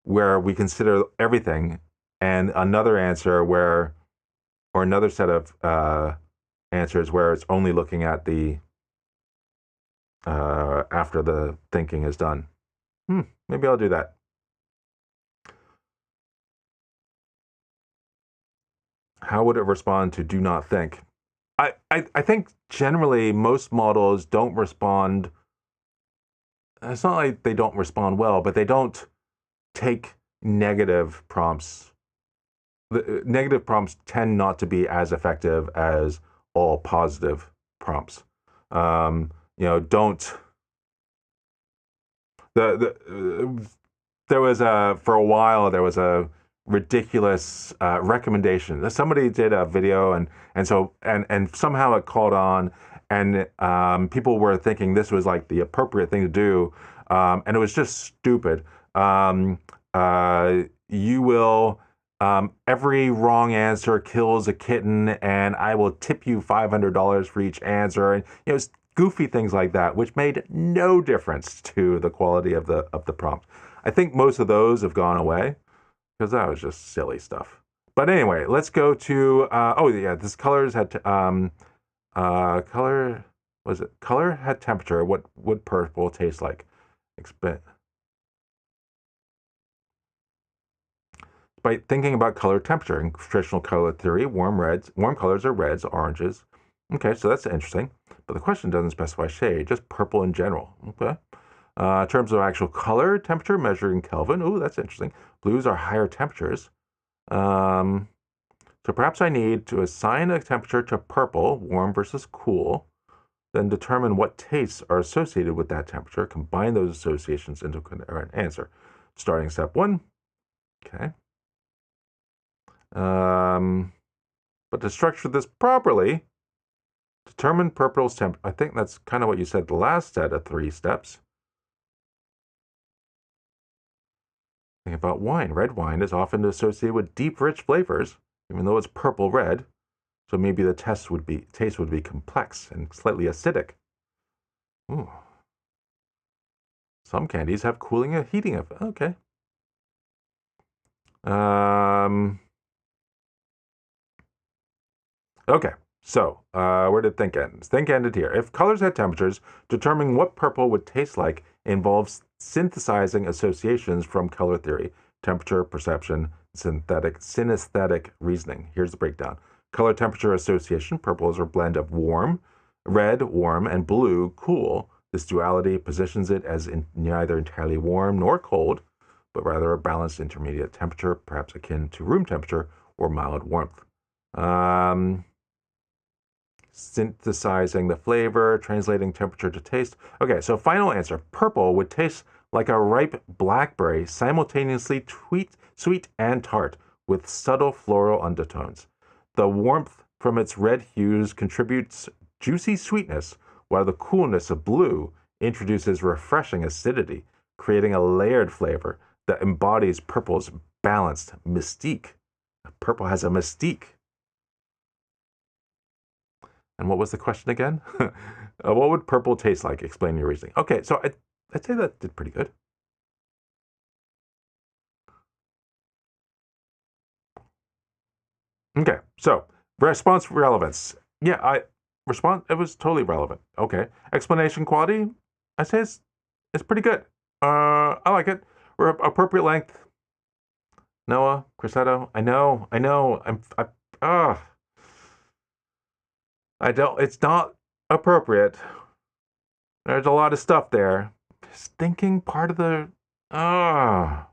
where we consider everything, and another answer or another set of answers where it's only looking at the after the thinking is done. Maybe I'll do that. How would it respond to do not think? I think generally most models don't respond. It's not like they don't respond well, but they don't take negative prompts. The negative prompts tend not to be as effective as all positive prompts. Don't the there was a for a while there was a ridiculous recommendation. Somebody did a video and somehow it caught on, and people were thinking this was like the appropriate thing to do, and it was just stupid. You will. Every wrong answer kills a kitten, and I will tip you $500 for each answer. And it's goofy things like that, which made no difference to the quality of the prompt. I think most of those have gone away because that was just silly stuff. But anyway, let's go to oh yeah, this colors had color was it color had temperature. What would purple taste like? By thinking about color temperature in traditional color theory, warm colors are reds, oranges. Okay, so that's interesting. But the question doesn't specify shade, just purple in general. Okay. In terms of actual color temperature measured in Kelvin, ooh, that's interesting. Blues are higher temperatures. Um, so perhaps I need to assign a temperature to purple, warm versus cool. Then determine what tastes are associated with that temperature. Combine those associations into an answer. Starting step 1. Okay. But to structure this properly, determine purple's temp. I think that's kind of what you said the last set of 3 steps. Think about wine. Red wine is often associated with deep, rich flavors, even though it's purple red. So maybe the taste would be complex and slightly acidic. Ooh. Some candies have cooling and heating effect. Okay. Okay. So where did think end? Think ended here. If colors had temperatures, determining what purple would taste like involves synthesizing associations from color theory, temperature, perception, synesthetic reasoning. Here's the breakdown. Color temperature association. Purple is a blend of red, warm, and blue, cool. This duality positions it as neither entirely warm nor cold, but rather a balanced intermediate temperature, perhaps akin to room temperature or mild warmth. Synthesizing the flavor, translating temperature to taste. Okay, so final answer. Purple would taste like a ripe blackberry, simultaneously sweet and tart, with subtle floral undertones. The warmth from its red hues contributes juicy sweetness, while the coolness of blue introduces refreshing acidity, creating a layered flavor that embodies purple's balanced mystique. Purple has a mystique. And what was the question again? What would purple taste like? Explain your reasoning. Okay, so I'd say that did pretty good. Okay, so response relevance. Yeah, it was totally relevant. Okay, explanation quality. I say it's pretty good. I like it. Appropriate length. Noah, Crisetto. I know. I don't. It's not appropriate. There's a lot of stuff there. Is thinking part of the. I'm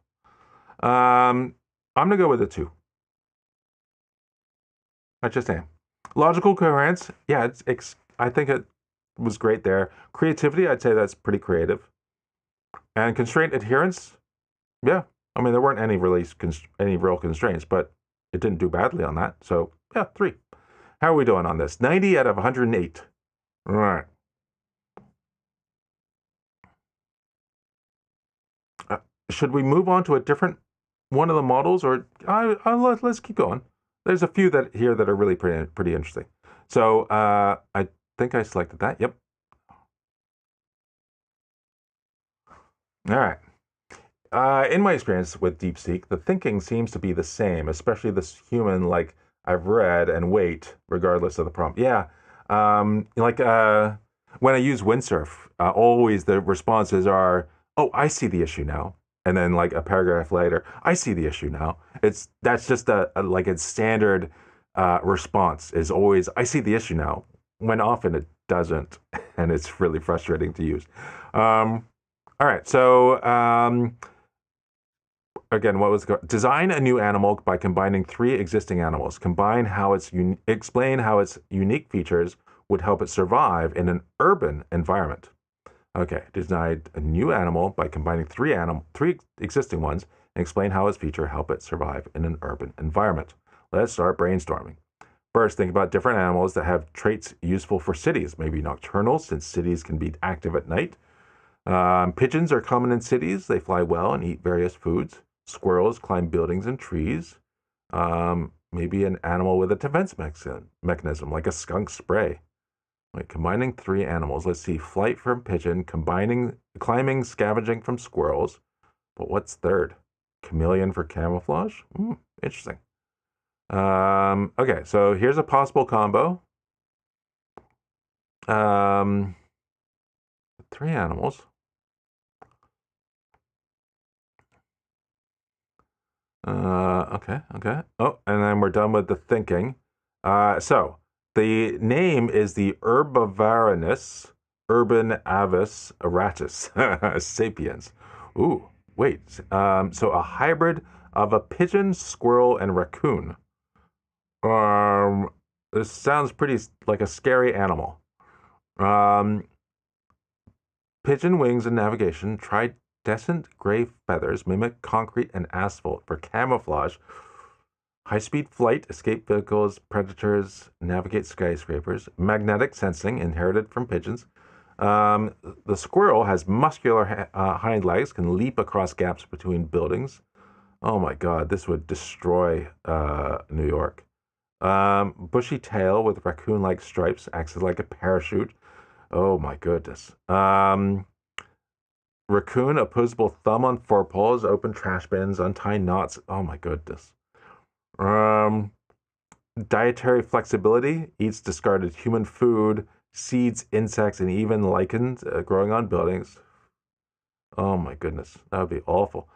gonna go with a 2. I just am. Logical coherence. Yeah, I think it was great there. Creativity. I'd say that's pretty creative. And constraint adherence. Yeah. I mean, there weren't any real constraints, but it didn't do badly on that. So yeah, 3. How are we doing on this? 90 out of 108. All right. Should we move on to a different one of the models, or let's keep going? There's a few that are really pretty interesting. So I think I selected that. Yep. All right. In my experience with Deepseek, the thinking seems to be the same, especially this human, like I've read and wait, regardless of the prompt. Yeah. When I use windsurf, always the responses are, "Oh, I see the issue now," and then like a paragraph later, "I see the issue now." That's just like a standard response is always, "I see the issue now," when often it doesn't, and it's really frustrating to use. All right, so again, what was design a new animal by combining 3 existing animals. Explain how its unique features would help it survive in an urban environment. Okay, design a new animal by combining 3 existing ones and explain how its feature help it survive in an urban environment. Let's start brainstorming. First, think about different animals that have traits useful for cities. Maybe nocturnal, since cities can be active at night. Pigeons are common in cities. They fly well and eat various foods. Squirrels climb buildings and trees. Maybe an animal with a defense mechanism, like a skunk spray. Like combining 3 animals. Let's see, flight from pigeon, climbing, scavenging from squirrels. But what's third? Chameleon for camouflage? Interesting. Okay, so here's a possible combo. 3 animals. Okay. Oh, and then we're done with the thinking. So the name is the Herbivorous urban avis aratus sapiens. Ooh, wait. So a hybrid of a pigeon, squirrel, and raccoon. This sounds pretty like a scary animal. Um, Pigeon wings and navigation. Tridescent gray feathers mimic concrete and asphalt for camouflage. High-speed flight, escape vehicles, predators, navigate skyscrapers. Magnetic sensing, inherited from pigeons. Um, the squirrel has muscular hind legs, can leap across gaps between buildings. Oh my God, this would destroy New York. Bushy tail with raccoon-like stripes, acts as like a parachute. Oh my goodness. Raccoon, opposable thumb on forepaws, open trash bins, untie knots. Oh my goodness. Um, Dietary flexibility, eats discarded human food, seeds, insects, and even lichens growing on buildings. Oh my goodness, that would be awful.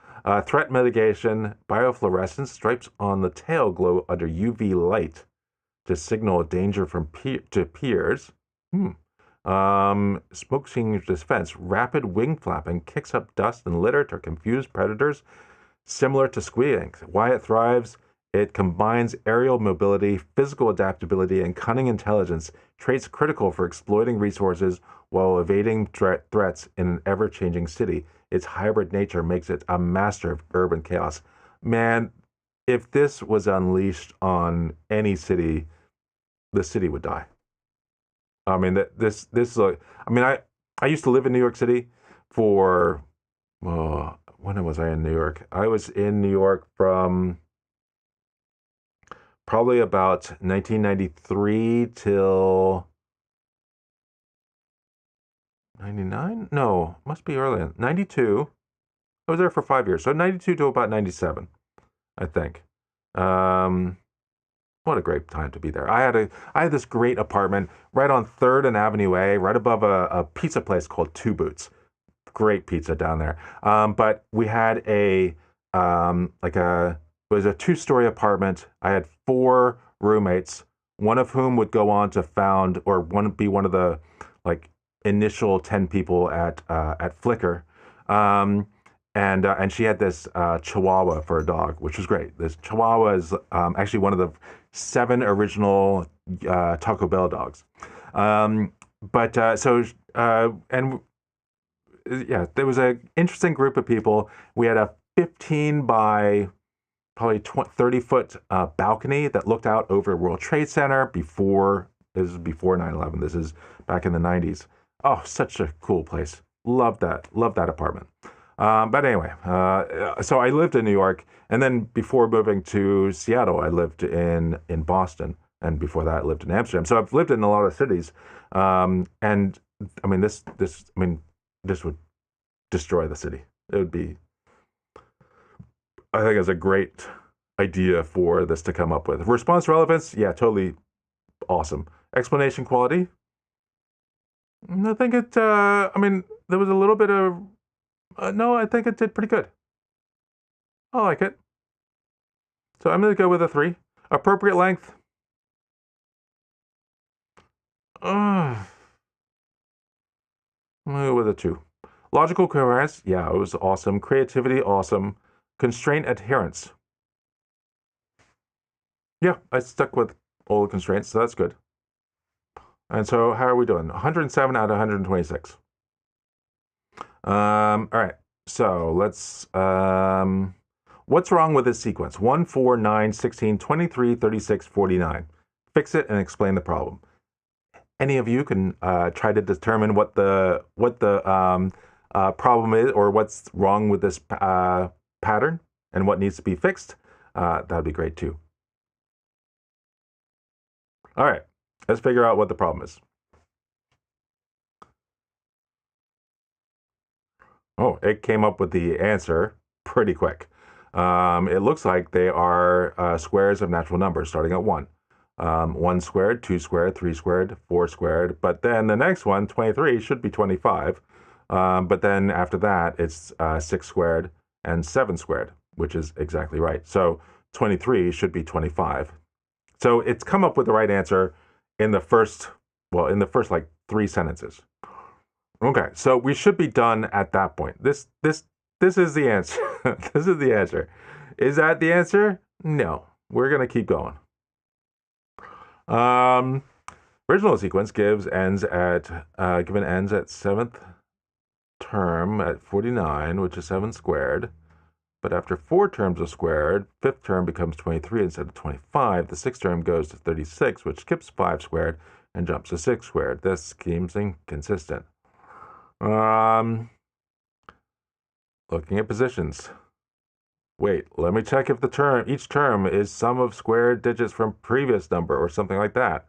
Threat mitigation, biofluorescence, stripes on the tail glow under UV light to signal danger from to peers. Smoke extinguisher defense, rapid wing flapping, kicks up dust and litter to confuse predators, similar to squealing. Why it thrives, it combines aerial mobility, physical adaptability, and cunning intelligence, traits critical for exploiting resources while evading threats in an ever-changing city. Its hybrid nature makes it a master of urban chaos. Man, if this was unleashed on any city, the city would die. I mean, this I mean, I used to live in New York City for, when was I in New York? I was in New York from probably about 1993 till 99? No, must be earlier. 92. I was there for 5 years. So 92 to about 97, I think. Um, what a great time to be there. I had this great apartment right on 3rd and Avenue A, right above a pizza place called Two Boots. Great pizza down there. But we had it was a 2-story apartment. I had 4 roommates, one of whom would go on to found or be one of the like initial 10 people at Flickr. And she had this Chihuahua for a dog, which was great. This Chihuahua is actually one of the 7 original Taco Bell dogs. But and yeah, there was an interesting group of people. We had a 15 by probably 30-foot balcony that looked out over World Trade Center this is before 9/11. This is back in the 90s. Oh, such a cool place. Love that. Love that apartment. But anyway, so I lived in New York, and then before moving to Seattle, I lived in Boston, and before that, I lived in Amsterdam. So I've lived in a lot of cities, and I mean this would destroy the city. It would be, I think, it's a great idea for this to come up with. Response relevance, yeah, totally awesome. Explanation quality, I think it. I mean, there was a little bit of. No, I think it did pretty good. I like it. So I'm going to go with a 3. Appropriate length. I'm going to go with a 2. Logical coherence. Yeah, it was awesome. Creativity, awesome. Constraint adherence. Yeah, I stuck with all the constraints, so that's good. And so how are we doing? 107 out of 126. All right. So let's what's wrong with this sequence? 1, 4, 9, 16, 23, 36, 49. Fix it and explain the problem. Any of you can try to determine what the problem is, or what's wrong with this pattern and what needs to be fixed. That would be great too. All right, let's figure out what the problem is. Oh, it came up with the answer pretty quick. It looks like they are squares of natural numbers starting at 1. 1 squared, 2 squared, 3 squared, 4 squared. But then the next one, 23, should be 25. But then after that, it's 6 squared and 7 squared, which is exactly right. So 23 should be 25. So it's come up with the right answer in the first like 3 sentences. Okay, so we should be done at that point. This is the answer. This is the answer. Is that the answer? No. We're gonna keep going. Original sequence gives ends at given ends at 7th term at 49, which is 7 squared. But after 4 terms are squared, 5th term becomes 23 instead of 25. The 6th term goes to 36, which skips 5 squared and jumps to 6 squared. This seems inconsistent. Looking at positions. Wait, let me check if each term is sum of squared digits from previous number or something like that.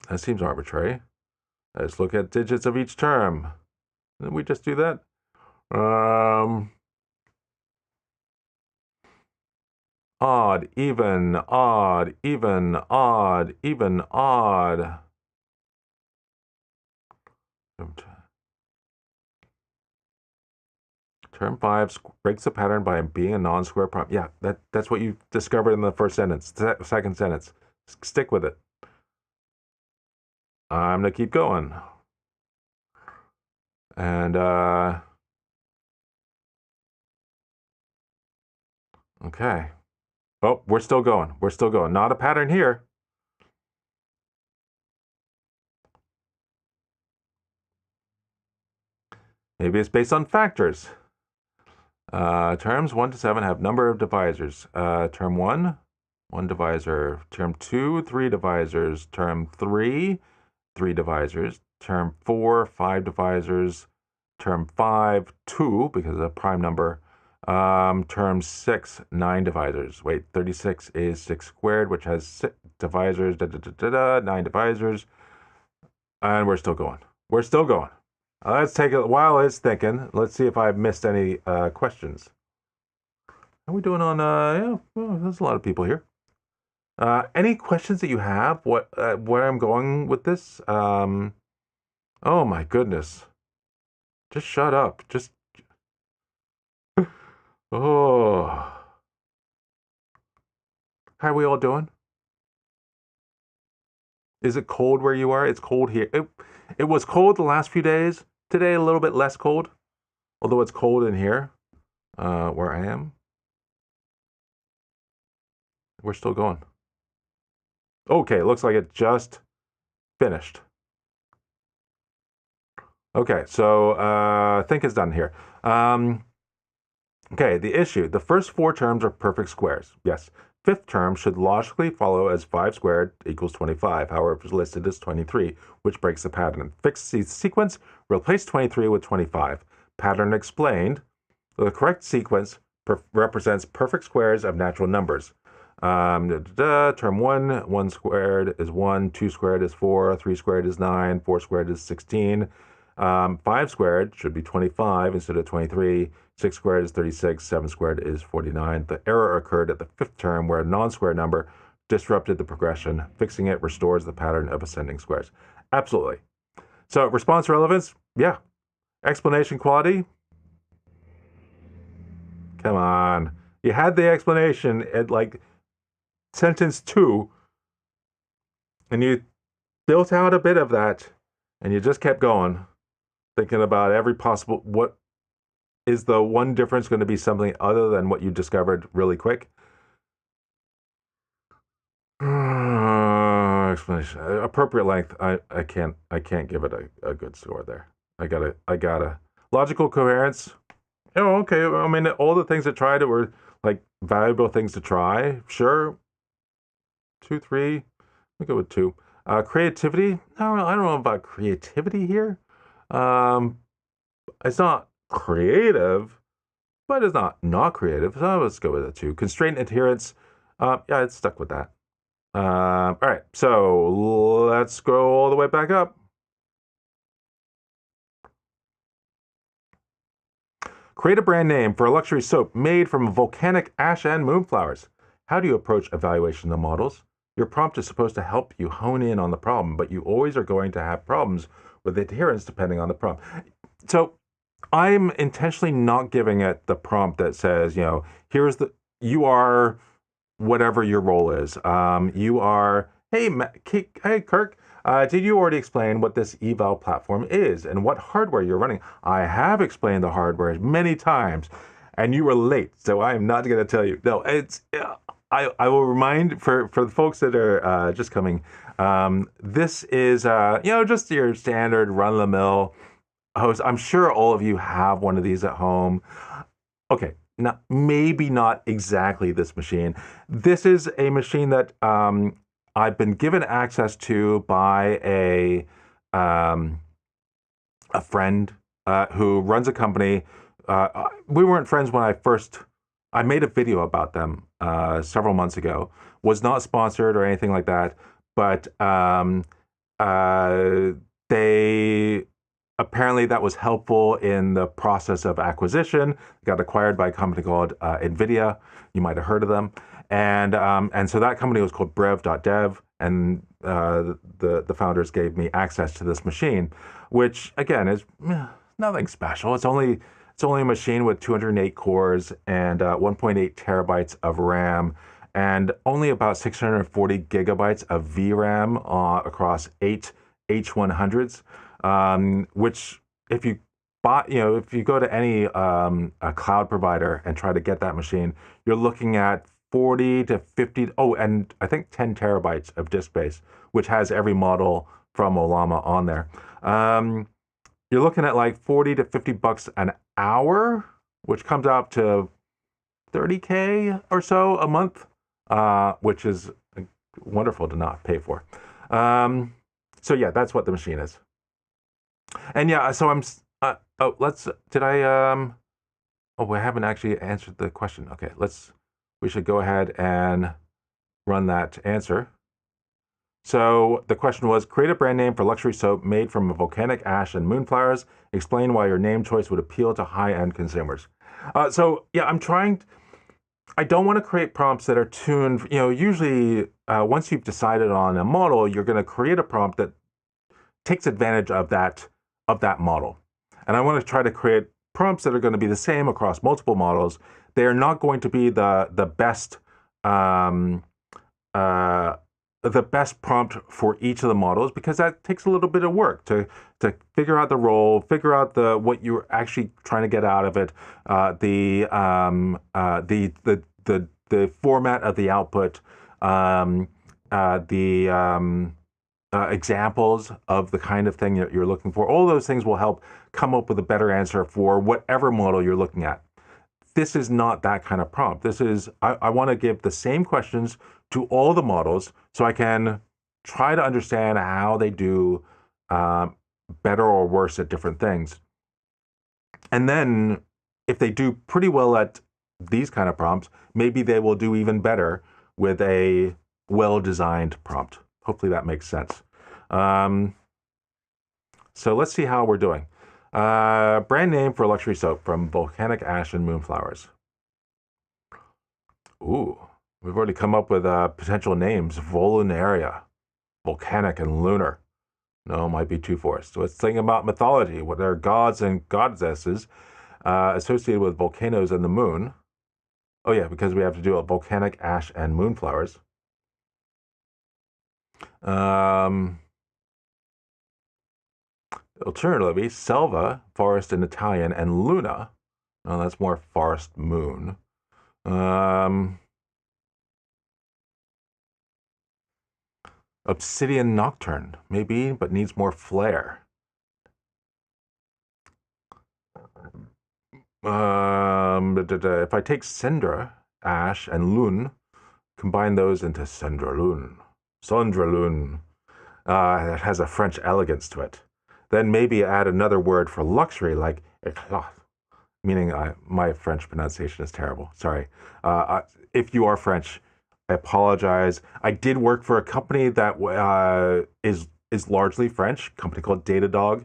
That seems arbitrary. Let's look at digits of each term. Didn't we just do that? Odd, even, odd, even, odd, even, odd. Term 5 breaks the pattern by being a non-square prime. Yeah, that's what you discovered in the first sentence, second sentence. Stick with it. I'm going to keep going. And, okay. Oh, we're still going. We're still going. Not a pattern here. Maybe it's based on factors. Terms 1 to 7 have number of divisors. Term 1, 1 divisor. Term 2, 3 divisors. Term 3, 3 divisors. Term 4, 5 divisors. Term 5, 2, because of a prime number. Term 6, 9 divisors. Wait, 36 is 6 squared, which has 6 divisors, 9 divisors. And we're still going. We're still going. Let's take it while it's thinking. Let's see if I've missed any questions. How are we doing on, yeah, well, there's a lot of people here. Any questions that you have? Where I'm going with this? Oh my goodness. Just shut up. Just, oh. How are we all doing? Is it cold where you are? It's cold here. It was cold the last few days. Today, a little bit less cold, although it's cold in here, where I am. We're still going. Okay, looks like it just finished. Okay, so I think it's done here. Okay, the issue. The first 4 terms are perfect squares. Yes. 5th term should logically follow as 5 squared equals 25. However, it's listed as 23, which breaks the pattern. Fix the sequence, replace 23 with 25. Pattern explained. The correct sequence represents perfect squares of natural numbers. Term 1, 1 squared is 1, 2 squared is 4, 3 squared is 9, 4 squared is 16. 5 squared should be 25 instead of 23. 6 squared is 36. 7 squared is 49. The error occurred at the 5th term where a non-square number disrupted the progression. Fixing it restores the pattern of ascending squares. Absolutely. So response relevance, yeah. Explanation quality, come on. You had the explanation at like sentence 2, and you built out a bit of that, and you just kept going, thinking about every possible, what is the one difference going to be something other than what you discovered really quick? Explanation. Appropriate length. I can't give it a good score there. I gotta. Logical coherence. Oh, okay. I mean, all the things I tried were like valuable things to try. Sure. 2, 3. We'll go with 2. Creativity. No, I don't know about creativity here. It's not creative, but it's not creative. So let's go with a 2. Constraint adherence. Yeah, it's stuck with that. All right, so let's go all the way back up. Create a brand name for a luxury soap made from volcanic ash and moonflowers. How do you approach evaluation of models? Your prompt is supposed to help you hone in on the problem, but you always are going to have problems with adherence depending on the prompt. So I'm intentionally not giving it the prompt that says, you are whatever your role is. You are, hey Kirk, did you already explain what this eval platform is and what hardware you're running? I have explained the hardware many times, and you were late, so I am not going to tell you. No, I will remind for the folks that are just coming. This is just your standard run of the mill hose. I'm sure all of you have one of these at home. Okay, now maybe not exactly this machine. This is a machine that I've been given access to by um, a friend who runs a company. We weren't friends when I made a video about them several months ago. Was not sponsored or anything like that, but uh, they apparently that was helpful in the process of acquisition. Got acquired by a company called NVIDIA. You might have heard of them, and so that company was called Brev.dev, and the founders gave me access to this machine, which again is nothing special. It's only a machine with 208 cores and 1.8 terabytes of RAM and only about 640 gigabytes of VRAM across 8 H100s, which if you if you go to any a cloud provider and try to get that machine, you're looking at 40 to 50, oh, and I think 10 terabytes of disk space, which has every model from Olama on there. You're looking at like 40 to 50 bucks an hour, which comes out to 30K or so a month, which is wonderful to not pay for. So yeah, that's what the machine is. And yeah, so I haven't actually answered the question. Okay, we should go ahead and run that answer. So the question was, create a brand name for luxury soap made from volcanic ash and moonflowers. Explain why your name choice would appeal to high-end consumers. So yeah, I don't want to create prompts that are tuned, usually once you've decided on a model, you're going to create a prompt that takes advantage of that model. And I want to try to create prompts that are going to be the same across multiple models. They are not going to be the best prompt for each of the models, because that takes a little bit of work to figure out the role, figure out what you're actually trying to get out of it, the format of the output, the examples of the kind of thing that you're looking for. All those things will help come up with a better answer for whatever model you're looking at. This is not that kind of prompt. This is, I want to give the same questions to all the models so I can try to understand how they do better or worse at different things. And then if they do pretty well at these kind of prompts, maybe they will do even better with a well-designed prompt. Hopefully that makes sense. So let's see how we're doing. Brand name for luxury soap from volcanic ash and moonflowers. Ooh, we've already come up with potential names. Volunaria, volcanic and lunar. No, might be too forced. So let's think about mythology. What are gods and goddesses associated with volcanoes and the moon? Oh yeah, because we have to do a volcanic ash and moonflowers. Alternatively, selva, forest in Italian, and luna. Oh, that's more forest moon. Obsidian nocturne, maybe, but needs more flair. If I take Cendra, ash, and lune, combine those into Cendralune. Cendralune. It has a French elegance to it. Then maybe add another word for luxury, like éclat, meaning my French pronunciation is terrible. Sorry. If you are French, I apologize. I did work for a company that is largely French, a company called Datadog.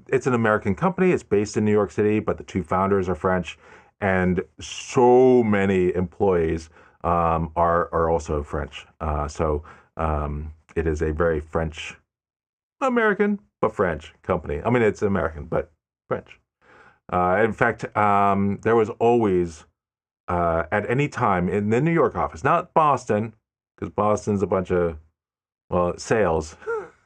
It's an American company. It's based in New York City, but the two founders are French, and so many employees are also French. So it is a very French, American, but French company. I mean, it's American, but French. In fact, there was always, at any time in the New York office, not Boston, because Boston's a bunch of, sales,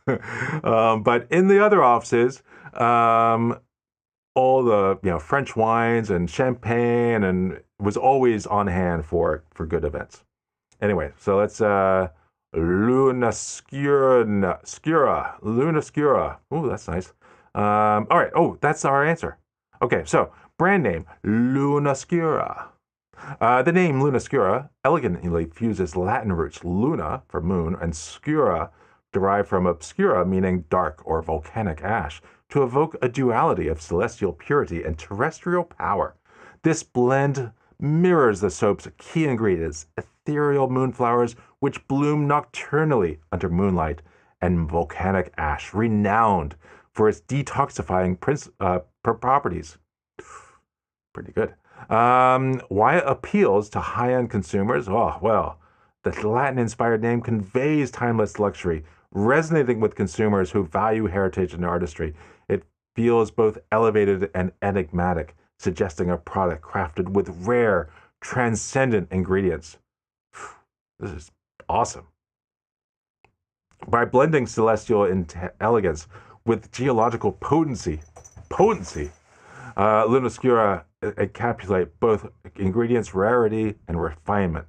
but in the other offices, all the French wines and champagne and was always on hand for good events. Anyway, so let's Lunascura. Ooh, that's nice. All right. Oh, that's our answer. Okay, so brand name Lunascura. The name Lunascura elegantly fuses Latin roots luna for moon and scura, derived from obscura, meaning dark or volcanic ash, to evoke a duality of celestial purity and terrestrial power. This blend mirrors the soap's key ingredients, ethereal moonflowers which bloom nocturnally under moonlight, and volcanic ash, renowned for its detoxifying properties. Pretty good. Why it appeals to high-end consumers? Oh, well, the Latin-inspired name conveys timeless luxury, resonating with consumers who value heritage and artistry. It feels both elevated and enigmatic, suggesting a product crafted with rare, transcendent ingredients. This is awesome. By blending celestial elegance with geological potency, Lunascura encapsulate both ingredients' rarity and refinement,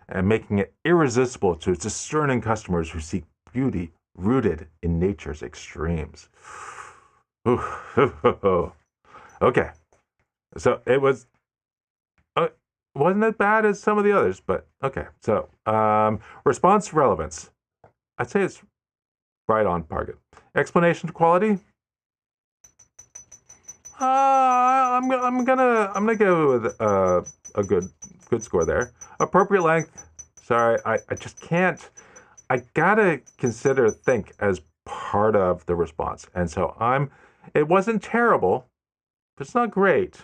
and making it irresistible to discerning customers who seek beauty rooted in nature's extremes. Okay, so it wasn't as bad as some of the others, but okay. So response relevance, I'd say it's right on target. Explanation quality, I'm gonna go with a good score there. Appropriate length, sorry, I just can't. I gotta consider think as part of the response, and so it wasn't terrible, but it's not great.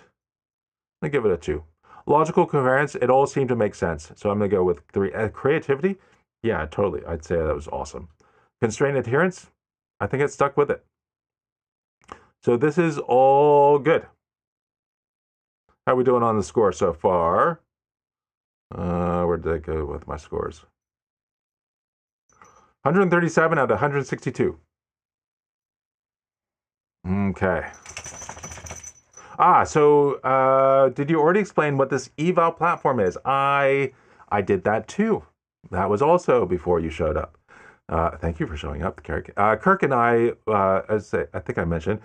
I'm gonna give it a 2. Logical coherence, it all seemed to make sense, so I'm gonna go with 3. Creativity, yeah, totally. I'd say that was awesome. Constraint adherence, I think it stuck with it. So this is all good. How are we doing on the score so far? Where did I go with my scores? 137 out of 162. Okay. So did you already explain what this eval platform is? I did that too. That was also before you showed up. Thank you for showing up, Kirk. Kirk and I, as I think I mentioned,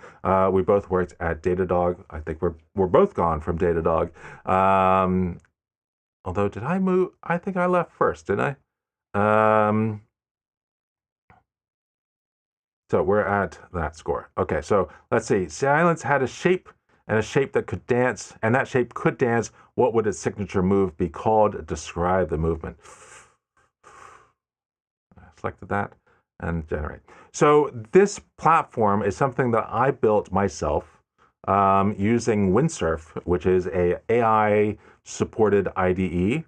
we both worked at Datadog. I think we're both gone from Datadog. Although, did I move? I think I left first, didn't I? So we're at that score. Okay, so let's see. Silence had a shape and a shape that could dance, and that shape could dance. What would its signature move be called? Describe the movement. Selected that and generate. So this platform is something that I built myself using Windsurf, which is a AI supported IDE,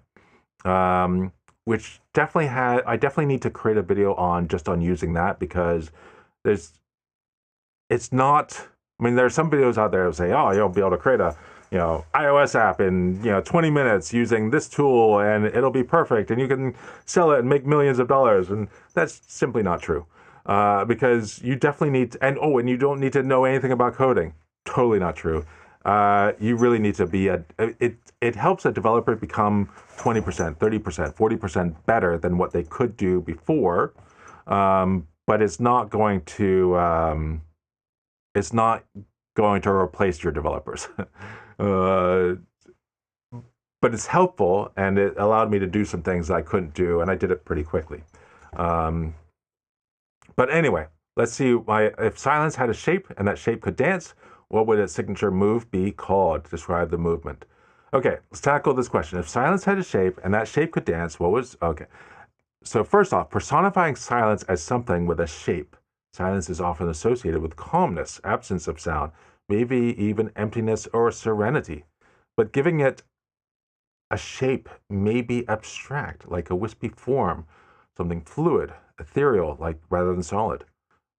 which I definitely need to create a video on just on using that, because it's not, I mean, there's some videos out there that say, oh, you'll be able to create a iOS app in 20 minutes using this tool and it'll be perfect and you can sell it and make millions of dollars, and that's simply not true, because you definitely need to, and you don't need to know anything about coding. Totally not true. You really need to be it helps a developer become 20%, 30%, 40% better than what they could do before, but it's not going to replace your developers. But it's helpful, and it allowed me to do some things I couldn't do, and I did it pretty quickly. But anyway, let's see. If silence had a shape and that shape could dance, what would its signature move be called? Describe the movement. Okay, let's tackle this question. If silence had a shape and that shape could dance, what was... Okay, so first off, personifying silence as something with a shape. Silence is often associated with calmness, absence of sound, maybe even emptiness or serenity. But giving it a shape may be abstract, like a wispy form, something fluid, ethereal, like rather than solid.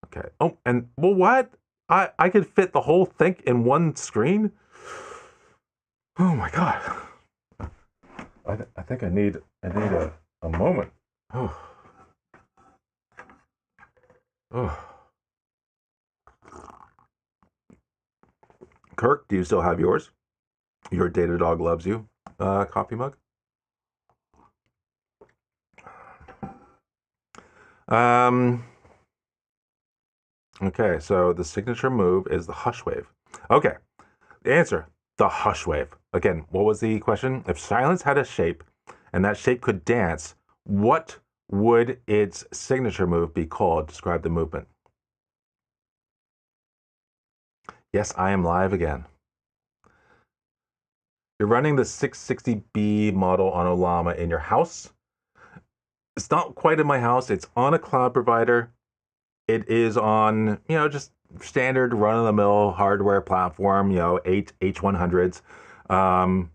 Okay. Oh, and well, what? I could fit the whole thing in one screen? Oh my god. I think I need a moment. Oh. Oh. Kirk, do you still have yours? Your Datadog loves you. coffee mug. Um, okay, so the signature move is the hush wave. Okay, the answer, the hush wave. Again, what was the question? If silence had a shape and that shape could dance, what would its signature move be called? Describe the movement. Yes, I am live again. You're running the 660B model on Ollama in your house. It's not quite in my house. It's on a cloud provider. It is on, just standard run-of-the-mill hardware platform, 8 H100s. I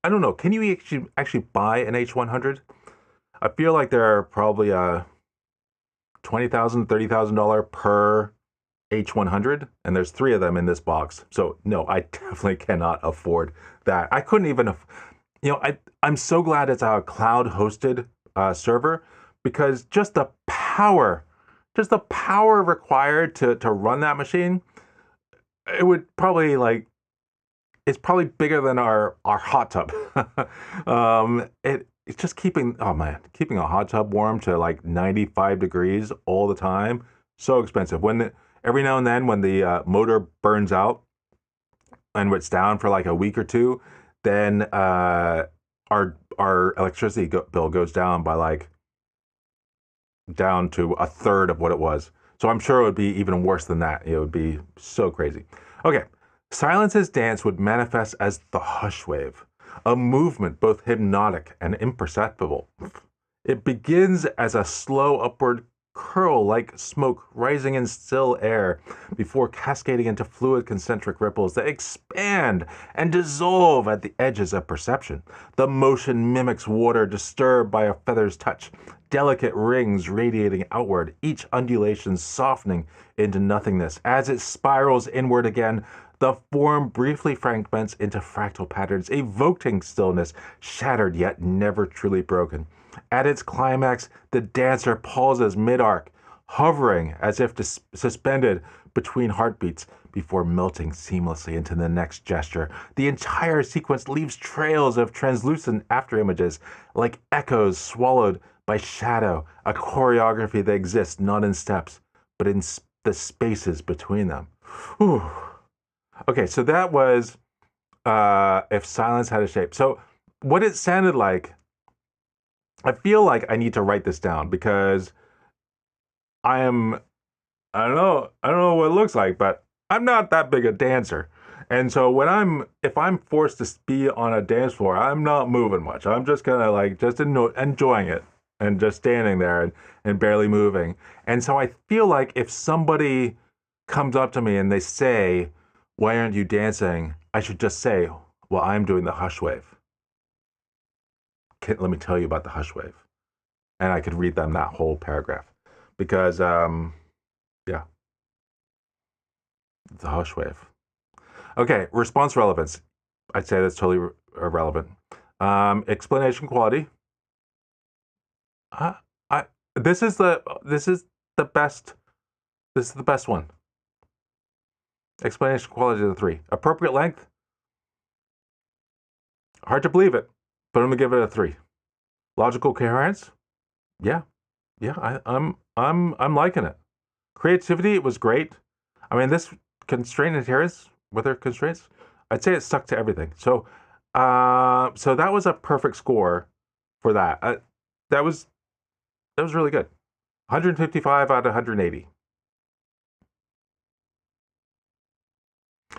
don't know. Can you actually buy an H100? I feel like there are probably $20,000, $30,000 per H100, and there's 3 of them in this box. So no, I definitely cannot afford that. I couldn't even, I'm so glad it's a cloud-hosted server, because just the power required to run that machine, it would probably it's probably bigger than our hot tub. It's just keeping a hot tub warm to like 95 degrees all the time, so expensive. Every now and then when the motor burns out and it's down for like a week or two, then our electricity bill goes down by down to a third of what it was. So I'm sure it would be even worse than that. It would be so crazy. Okay, Silence's dance would manifest as the hush wave, a movement both hypnotic and imperceptible. It begins as a slow upward curl like smoke rising in still air before cascading into fluid concentric ripples that expand and dissolve at the edges of perception. The motion mimics water disturbed by a feather's touch, delicate rings radiating outward, each undulation softening into nothingness. As it spirals inward again, the form briefly fragments into fractal patterns, evoking stillness, shattered yet never truly broken. At its climax, the dancer pauses mid-arc, hovering as if suspended between heartbeats before melting seamlessly into the next gesture. The entire sequence leaves trails of translucent afterimages, like echoes swallowed by shadow, a choreography that exists not in steps, but in the spaces between them. Whew. Okay, so that was if silence had a shape. So what it sounded like, I feel like I need to write this down, because I don't know what it looks like, but I'm not that big a dancer. And so if I'm forced to be on a dance floor, I'm not moving much. I'm just kind of just enjoying it and just standing there and barely moving. And so I feel like if somebody comes up to me and they say, "Why aren't you dancing?" I should just say, "Well, I'm doing the hush wave. Let me tell you about the hush wave." And I could read them that whole paragraph, because, yeah, the hush wave. Okay, response relevance. I'd say that's totally irrelevant. Explanation quality. I this is the best. This is the best one. Explanation quality of the 3. Appropriate length. Hard to believe it, but I'm gonna give it a 3. Logical coherence. Yeah, I'm liking it. Creativity, it was great. I mean, this constraint adherence, with their constraints, I'd say it stuck to everything. So, so that was a perfect score for that. That was really good. 155 out of 180.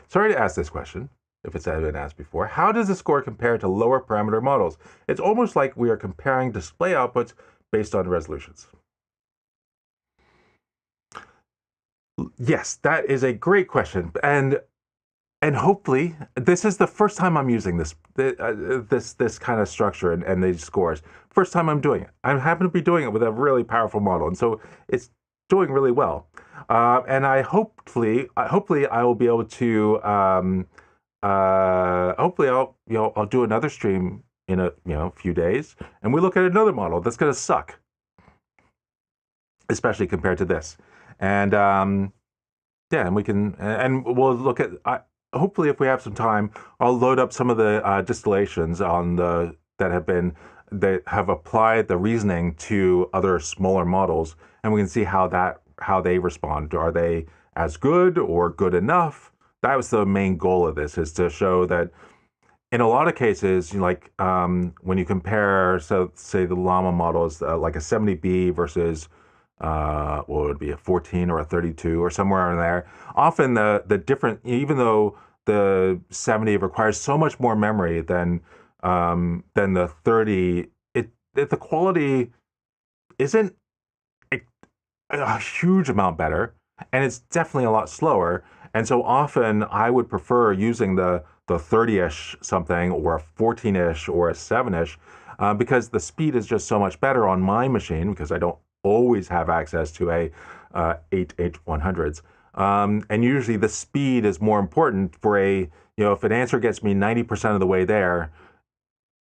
Sorry to ask this question, if it's been asked before. How does the score compare to lower parameter models? It's almost like we are comparing display outputs based on resolutions. Yes, that is a great question, and hopefully this is the first time I'm using this kind of structure and these scores. First time I'm doing it. I happen to be doing it with a really powerful model, and so it's doing really well. And hopefully I will be able to hopefully I'll do another stream in a few days, and we look at another model that's going to suck, especially compared to this. And yeah, and we'll look at hopefully, if we have some time, I'll load up some of the distillations on the that have applied the reasoning to other smaller models, and we can see how they respond. Are they as good or good enough? That was the main goal of this, is to show that in a lot of cases, like when you compare, so say the Llama models, like a 70B versus what would it be, a 14 or a 32 or somewhere in there. Often the different, even though the 70 requires so much more memory than the 30, the quality isn't a huge amount better, and it's definitely a lot slower. And so often I would prefer using the 30-ish something, or a 14-ish, or a 7-ish, because the speed is just so much better on my machine, because I don't always have access to a 8 H100s. And usually the speed is more important for if an answer gets me 90% of the way there,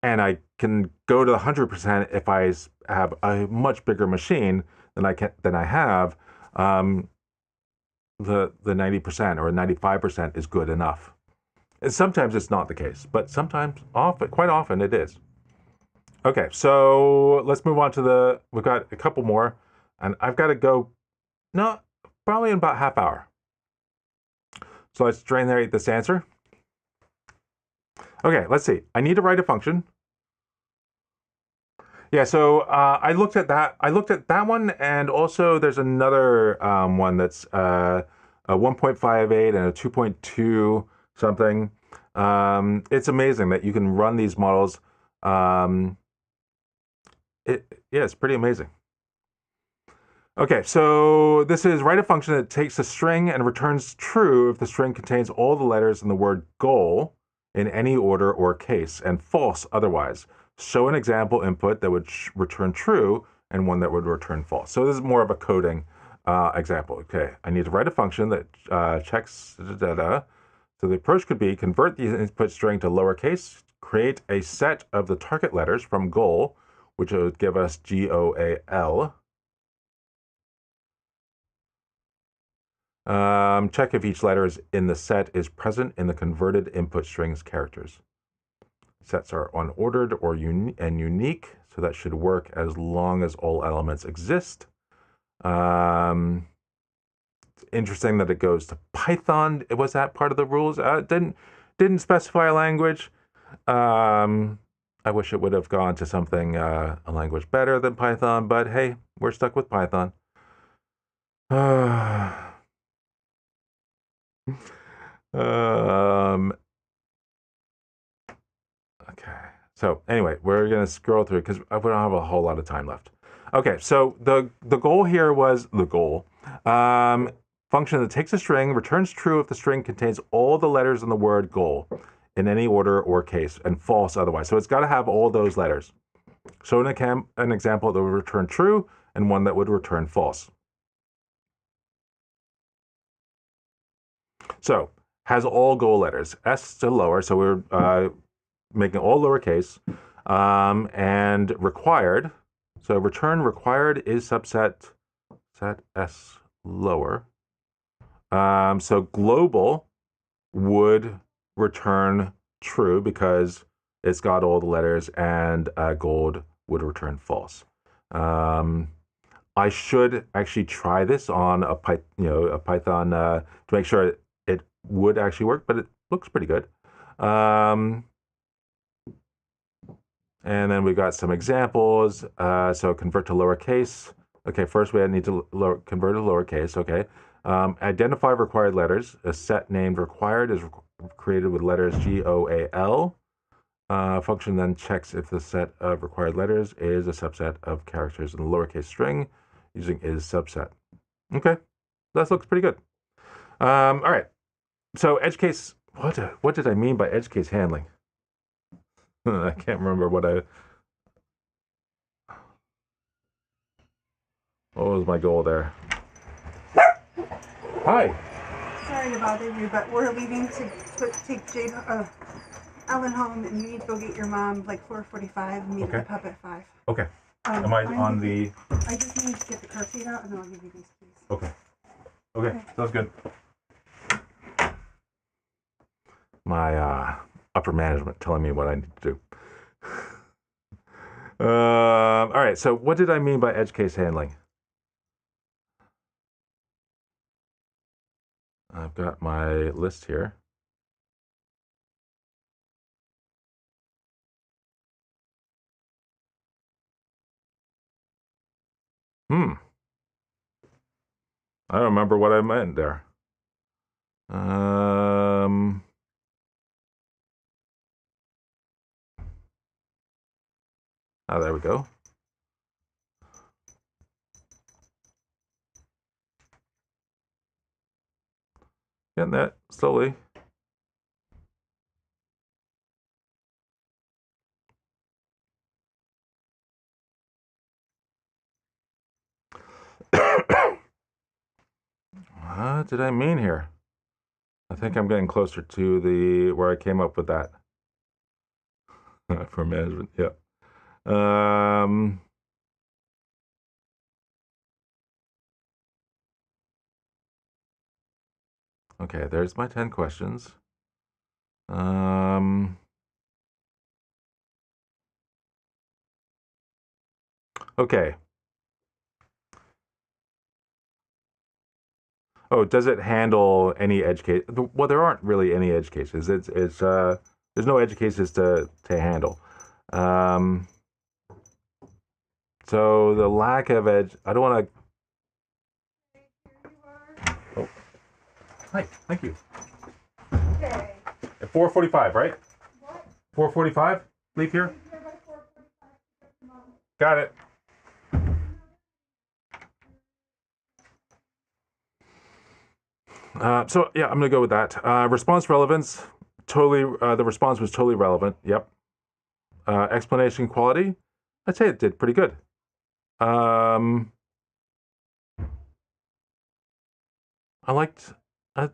and I can go to 100% if I have a much bigger machine than I have, the 90% or 95% is good enough. And sometimes it's not the case, but quite often it is. Okay, so let's move on to we've got a couple more, and I've got to go, no, probably in about half hour. So let's generate this answer. Okay, let's see. I need to write a function. Yeah, so I looked at that. I looked at that one, and also there's another one that's a 1.58 and a 2.2 something. It's amazing that you can run these models. It's pretty amazing. Okay, so this is write a function that takes a string and returns true if the string contains all the letters in the word goal in any order or case, and false otherwise. Show an example input that would return true and one that would return false. So this is more of a coding example. Okay, I need to write a function that checks data. So the approach could be convert the input string to lowercase, create a set of the target letters from goal, which would give us GOAL. Check if each letter in the set is present in the converted input string's characters. Sets are unordered or unique, so that should work as long as all elements exist. It's interesting that it goes to Python. Was that part of the rules? Didn't specify a language. I wish it would have gone to something a language better than Python, but hey, we're stuck with Python. Okay. So anyway, we're gonna scroll through because we don't have a whole lot of time left. Okay, so the goal here was the goal. Function that takes a string, returns true if the string contains all the letters in the word goal in any order or case, and false otherwise. So it's got to have all those letters. Show an example that would return true and one that would return false. So has all goal letters, S to lower. So we're making all lowercase, and required. So return required is subset set S lower. So global would return true because it's got all the letters, and gold would return false. I should actually try this on a Python to make sure it would actually work, but it looks pretty good. And then we've got some examples. So convert to lowercase. Okay, first we need to convert to lowercase. Okay. Identify required letters. A set named required is created with letters GOAL. Function then checks if the set of required letters is a subset of characters in the lowercase string using is subset. Okay, that looks pretty good. All right. So edge case. What did I mean by edge case handling? I can't remember what was my goal there. Hi. Sorry to bother you, but we're leaving to take Ellen home, and you need to go get your mom like 4:45 and meet at the pub at 5. Okay. Am I on the... I just need to get the car seat out, and then I'll give you these keys. Okay. Okay, sounds good. my upper management telling me what I need to do. All right, so what did I mean by edge case handling? I've got my list here. I don't remember what I meant there. Oh, there we go. Getting that slowly. What did I mean here? I think I'm getting closer to the where I came up with that for management. Yeah. Okay, there's my 10 questions. Okay. Oh, does it handle any edge case? Well, there aren't really any edge cases. It's there's no edge cases to handle. So the lack of edge, I don't want to. Oh, hi, thank you. Okay. At 4:45, right? What? 4:45. Leave here. Leave here by 4:45. Got it. So yeah, I'm gonna go with that. Response relevance, totally. The response was totally relevant. Yep. Explanation quality, I'd say it did pretty good. I liked. I,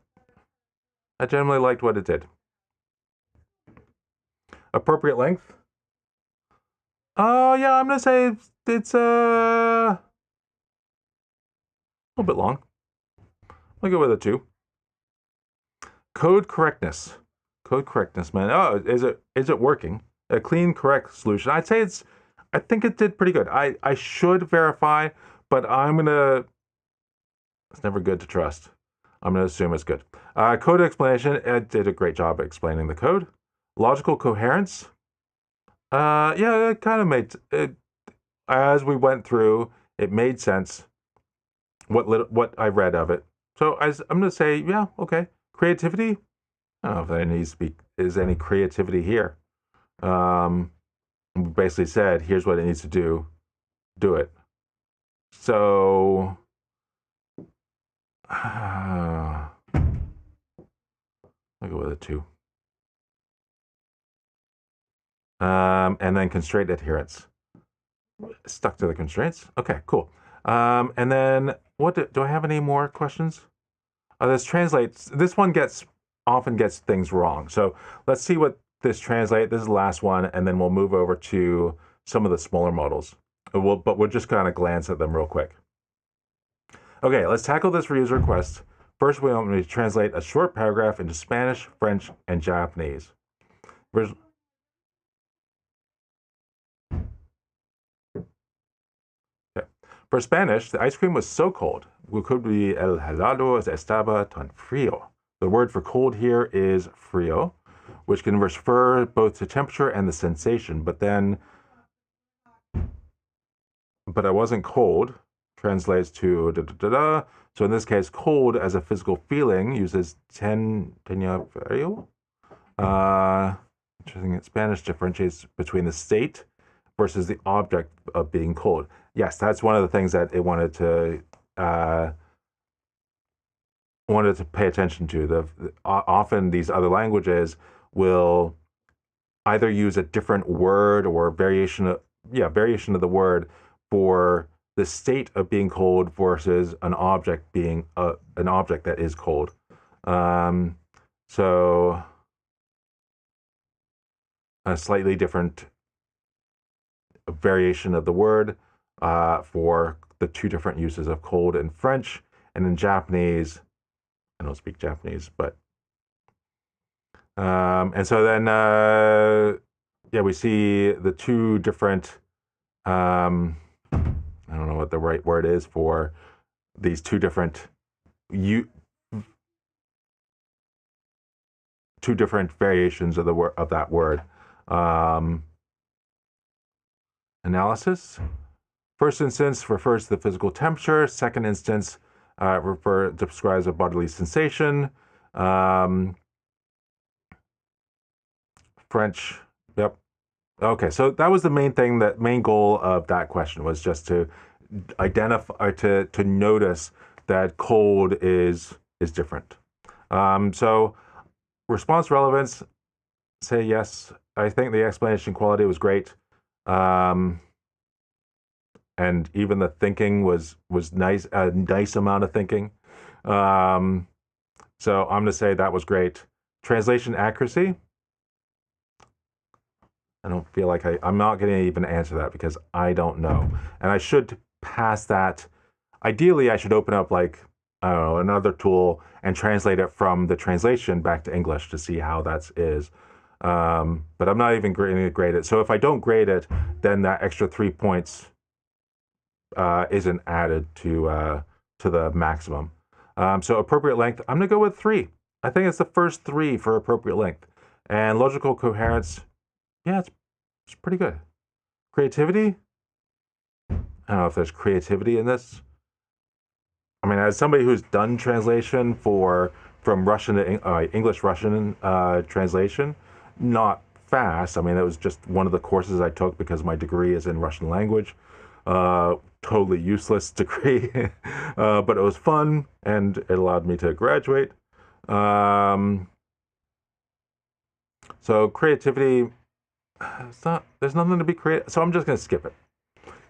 I generally liked what it did. Appropriate length. Yeah, I'm gonna say it's a little bit long. I'll go with a 2. Code correctness. Code correctness, man. Oh, is it working? A clean, correct solution. I'd say it's. I think it did pretty good. I should verify, but I'm gonna. It's never good to trust. I'm gonna assume it's good. Code explanation. It did a great job explaining the code. Logical coherence. Yeah, it kind of made it as we went through. It made sense. What I read of it. So I'm gonna say, yeah, okay. Creativity. I don't know if there needs to be is any creativity here. We basically said, here's what it needs to do. Do it. So I'll go with a 2. And then constraint adherence. Stuck to the constraints. Okay, cool. And then what do I have any more questions? This translates. This one often gets things wrong. So let's see what this translate. This is the last one, and then we'll move over to some of the smaller modals. But we'll just kind of glance at them real quick. Okay, let's tackle this for user request. First, we want to translate a short paragraph into Spanish, French, and Japanese. Okay. For Spanish, the ice cream was so cold. Could be el helado estaba tan frío. The word for cold here is frío, which can refer both to temperature and the sensation. But I wasn't cold translates to da da da da. So in this case, cold as a physical feeling uses tenía frío. Interesting. Spanish differentiates between the state versus the object of being cold. Yes, that's one of the things that it wanted to pay attention to. Often these other languages will either use a different word or variation of the word for the state of being cold versus an object being an object that is cold. So a slightly different variation of the word for the 2 different uses of cold in French, and in Japanese. I don't speak Japanese, but And so then, yeah, we see the two different, I don't know what the right word is for these two different two different variations of the word of that word. Analysis. First instance refers to the physical temperature. Second instance describes a bodily sensation. French. Yep. Okay, so that was the main goal of that question was just to identify or to notice that cold is different. So response relevance, say yes. I think the explanation quality was great. And even the thinking was nice, a nice amount of thinking. So I'm going to say that was great. Translation accuracy. I don't feel like I'm not going to even answer that because I don't know. And I should pass that. Ideally, I should open up like, I don't know, another tool and translate it from the translation back to English to see how that is. But I'm not even going to grade it. So if I don't grade it, then that extra 3 points isn't added to the maximum. So appropriate length, I'm going to go with 3. I think it's the first 3 for appropriate length. And logical coherence, yeah, it's pretty good. Creativity, I don't know if there's creativity in this. I mean, as somebody who's done translation from Russian to English Russian translation, not fast. I mean, it was just one of the courses I took because my degree is in Russian language. Totally useless degree, but it was fun and it allowed me to graduate. So creativity, there's nothing to be creative. So I'm just going to skip it.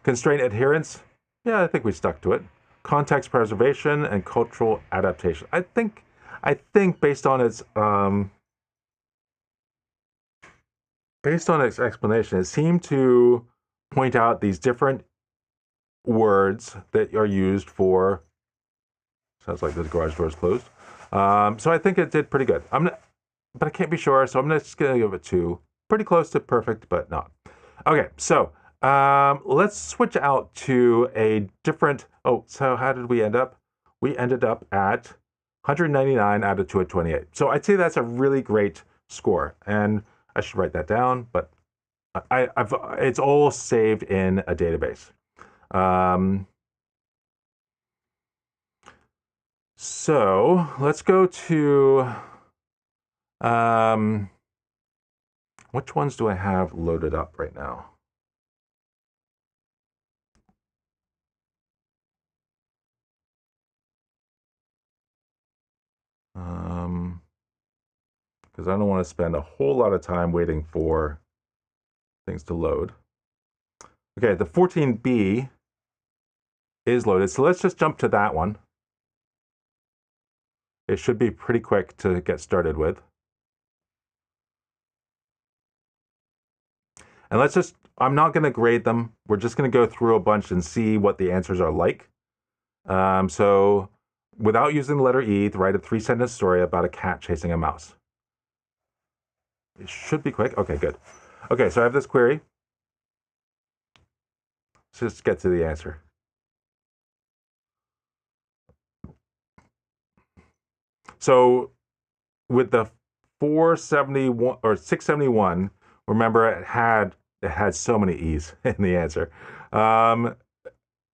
Constraint adherence, yeah, I think we stuck to it. Context preservation and cultural adaptation. I think based on its explanation, it seemed to point out these different words that are used for. Sounds like the garage door is closed. So I think it did pretty good. But I can't be sure, so I'm just gonna give it 2. Pretty close to perfect, but not. Okay, so let's switch out to a different. Oh, so how did we end up? We ended up at 199 out of 228. So I'd say that's a really great score, and I should write that down. But it's all saved in a database. So let's go to which ones do I have loaded up right now? Because I don't want to spend a whole lot of time waiting for things to load. Okay, the 14B is loaded, so let's just jump to that one. It should be pretty quick to get started with. And I'm not going to grade them. We're just going to go through a bunch and see what the answers are like. So without using the letter E, write a 3-sentence story about a cat chasing a mouse. It should be quick. Okay, good. Okay, so I have this query. Let's just get to the answer. So with the 471 or 671, remember it had so many E's in the answer. Oh,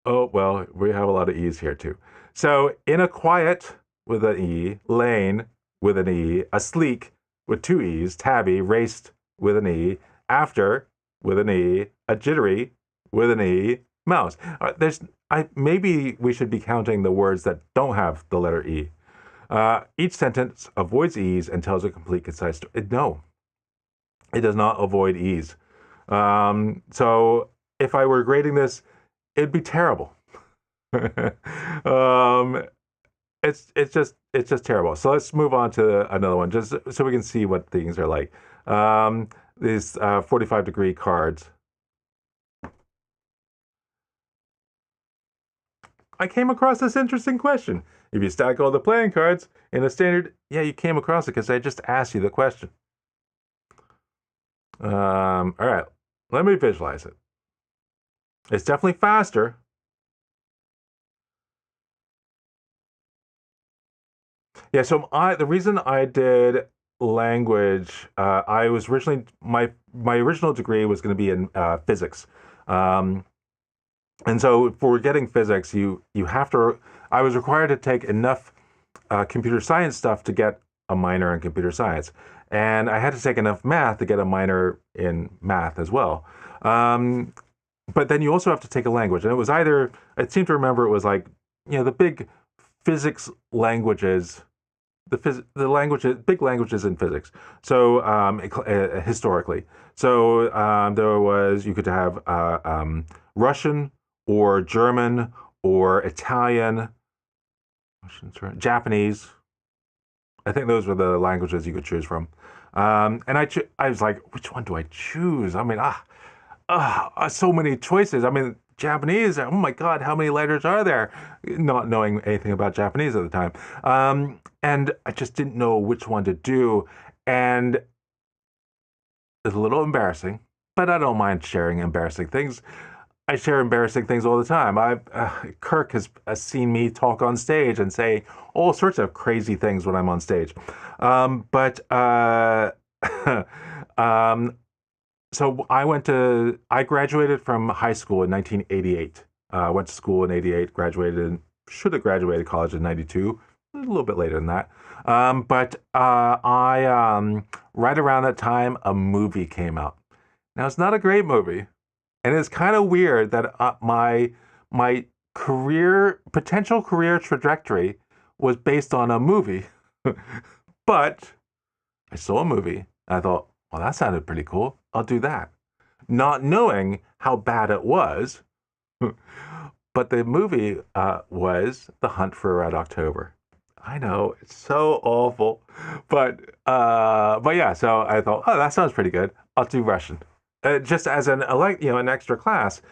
well, we have a lot of E's here too. So in a quiet with an E, lane with an E, a sleek with 2 E's, tabby, raced with an E, after with an E, a jittery with an E, mouse. Maybe we should be counting the words that don't have the letter E. Each sentence avoids E's and tells a complete, concise story. No, it does not avoid E's. So if I were grading this, it'd be terrible. It's just terrible. So let's move on to another one, just so we can see what things are like. These 45-degree cards. I came across this interesting question. If you stack all the playing cards in a standard, yeah, you came across it because I just asked you the question. All right, let me visualize it. It's definitely faster. Yeah, so the reason I did language, I was originally my original degree was going to be in physics, um, and so for getting physics, you have to. I was required to take enough computer science stuff to get a minor in computer science, and I had to take enough math to get a minor in math as well. Um, but then you also have to take a language, and it was either I seem to remember it was like the big physics languages the languages, big languages in physics. So historically, so there was you could have Russian or German or Italian, Japanese. I think those were the languages you could choose from. And I was like, which one do I choose? I mean, so many choices. I mean, Japanese. Oh my God, how many letters are there? Not knowing anything about Japanese at the time, and I just didn't know which one to do, and it's a little embarrassing. But I don't mind sharing embarrassing things. I share embarrassing things all the time. Kirk has seen me talk on stage and say all sorts of crazy things when I'm on stage, but. um, so I graduated from high school in 1988. Went to school in 88, should have graduated college in 92, a little bit later than that. But right around that time, a movie came out. Now, it's not a great movie, and it's kind of weird that my potential career trajectory was based on a movie. But I saw a movie, and I thought, well, that sounded pretty cool. I'll do that. Not knowing how bad it was. But the movie was The Hunt for Red October. I know, it's so awful. But yeah, so I thought, oh, that sounds pretty good. I'll do Russian. Just as an extra class.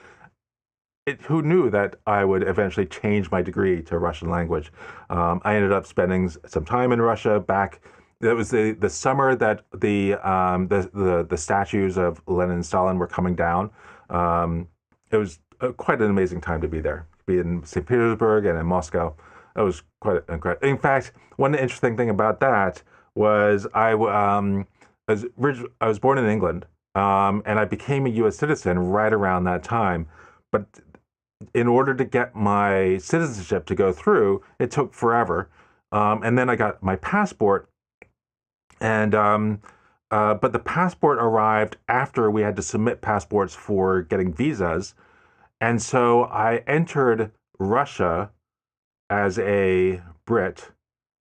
Who knew that I would eventually change my degree to Russian language? I ended up spending some time in Russia back. It was the summer that the statues of Lenin and Stalin were coming down. It was quite an amazing time to be there. Be in St. Petersburg and in Moscow. It was quite incredible. In fact, one interesting thing about that was I was born in England, and I became a U.S. citizen right around that time. But in order to get my citizenship to go through, it took forever. And then I got my passport, and but the passport arrived after we had to submit passports for getting visas, and so I entered Russia as a Brit,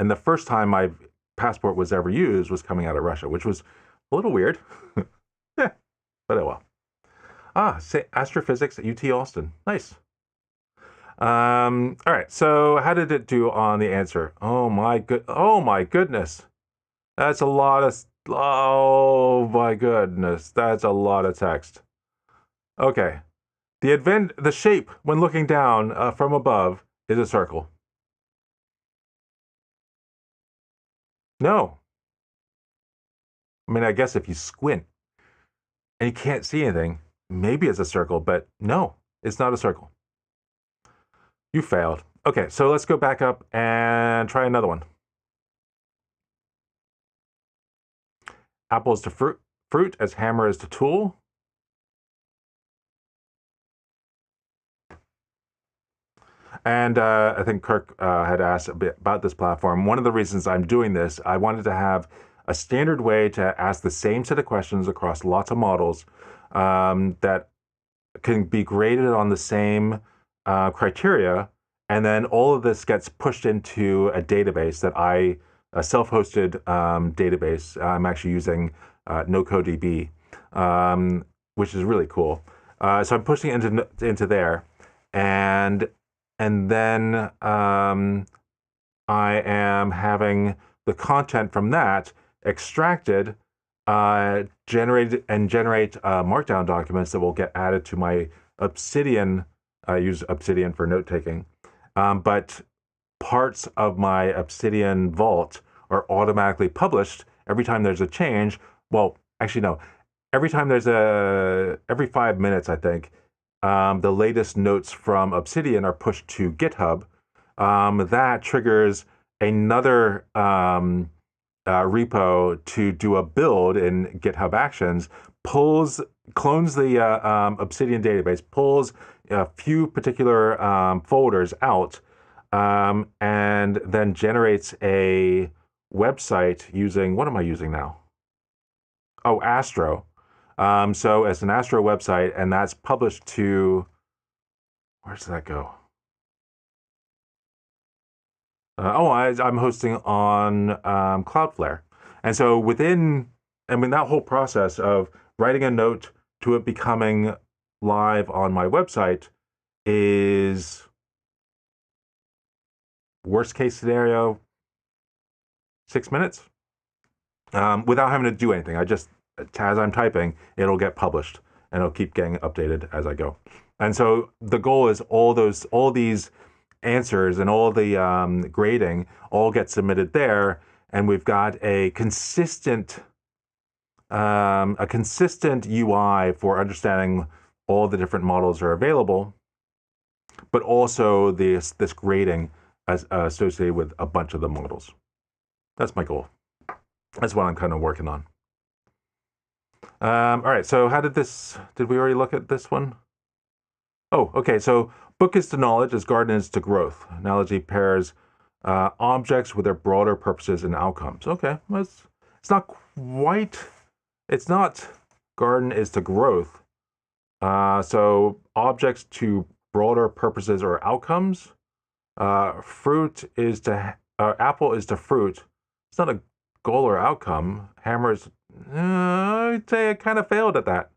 and the first time my passport was ever used was coming out of Russia, which was a little weird. Yeah, but oh well. Say astrophysics at UT Austin. Nice. All right. So how did it do on the answer? Oh my goodness. That's a lot of. Oh my goodness. That's a lot of text. Okay. The shape when looking down from above is a circle. No. I mean, I guess if you squint and you can't see anything, maybe it's a circle, but no, it's not a circle. You failed. Okay, so let's go back up and try another one. Apple is to fruit as hammer is to tool. And I think Kirk had asked a bit about this platform. One of the reasons I'm doing this, I wanted to have a standard way to ask the same set of questions across lots of models that can be graded on the same criteria, and then all of this gets pushed into a database a self-hosted database. I'm actually using NoCoDB, which is really cool. So I'm pushing it into there, and then I am having the content from that extracted, generate Markdown documents that will get added to my Obsidian. I use Obsidian for note taking, but parts of my Obsidian vault are automatically published every time there's a change. Well, actually, no. Every 5 minutes, I think, the latest notes from Obsidian are pushed to GitHub. That triggers another repo to do a build in GitHub Actions, clones the Obsidian database, pulls a few particular folders out, and then generates a website using, what am I using now? Oh, Astro. So it's an Astro website, and that's published to, where does that go? I'm hosting on Cloudflare. And so that whole process of writing a note to it becoming live on my website is, worst case scenario, 6 minutes, without having to do anything. As I'm typing, it'll get published and it'll keep getting updated as I go. And so the goal is all these answers and all the grading all get submitted there, and we've got a consistent UI for understanding all the different models are available, but also this grading associated with a bunch of the models. That's my goal. That's what I'm kind of working on. All right, so did we already look at this one? Oh, okay, so book is to knowledge as garden is to growth. Analogy pairs objects with their broader purposes and outcomes. Okay, it's not garden is to growth. So objects to broader purposes or outcomes. Fruit is to, apple is to fruit. It's not a goal or outcome. Hammer is, I'd say I kind of failed at that.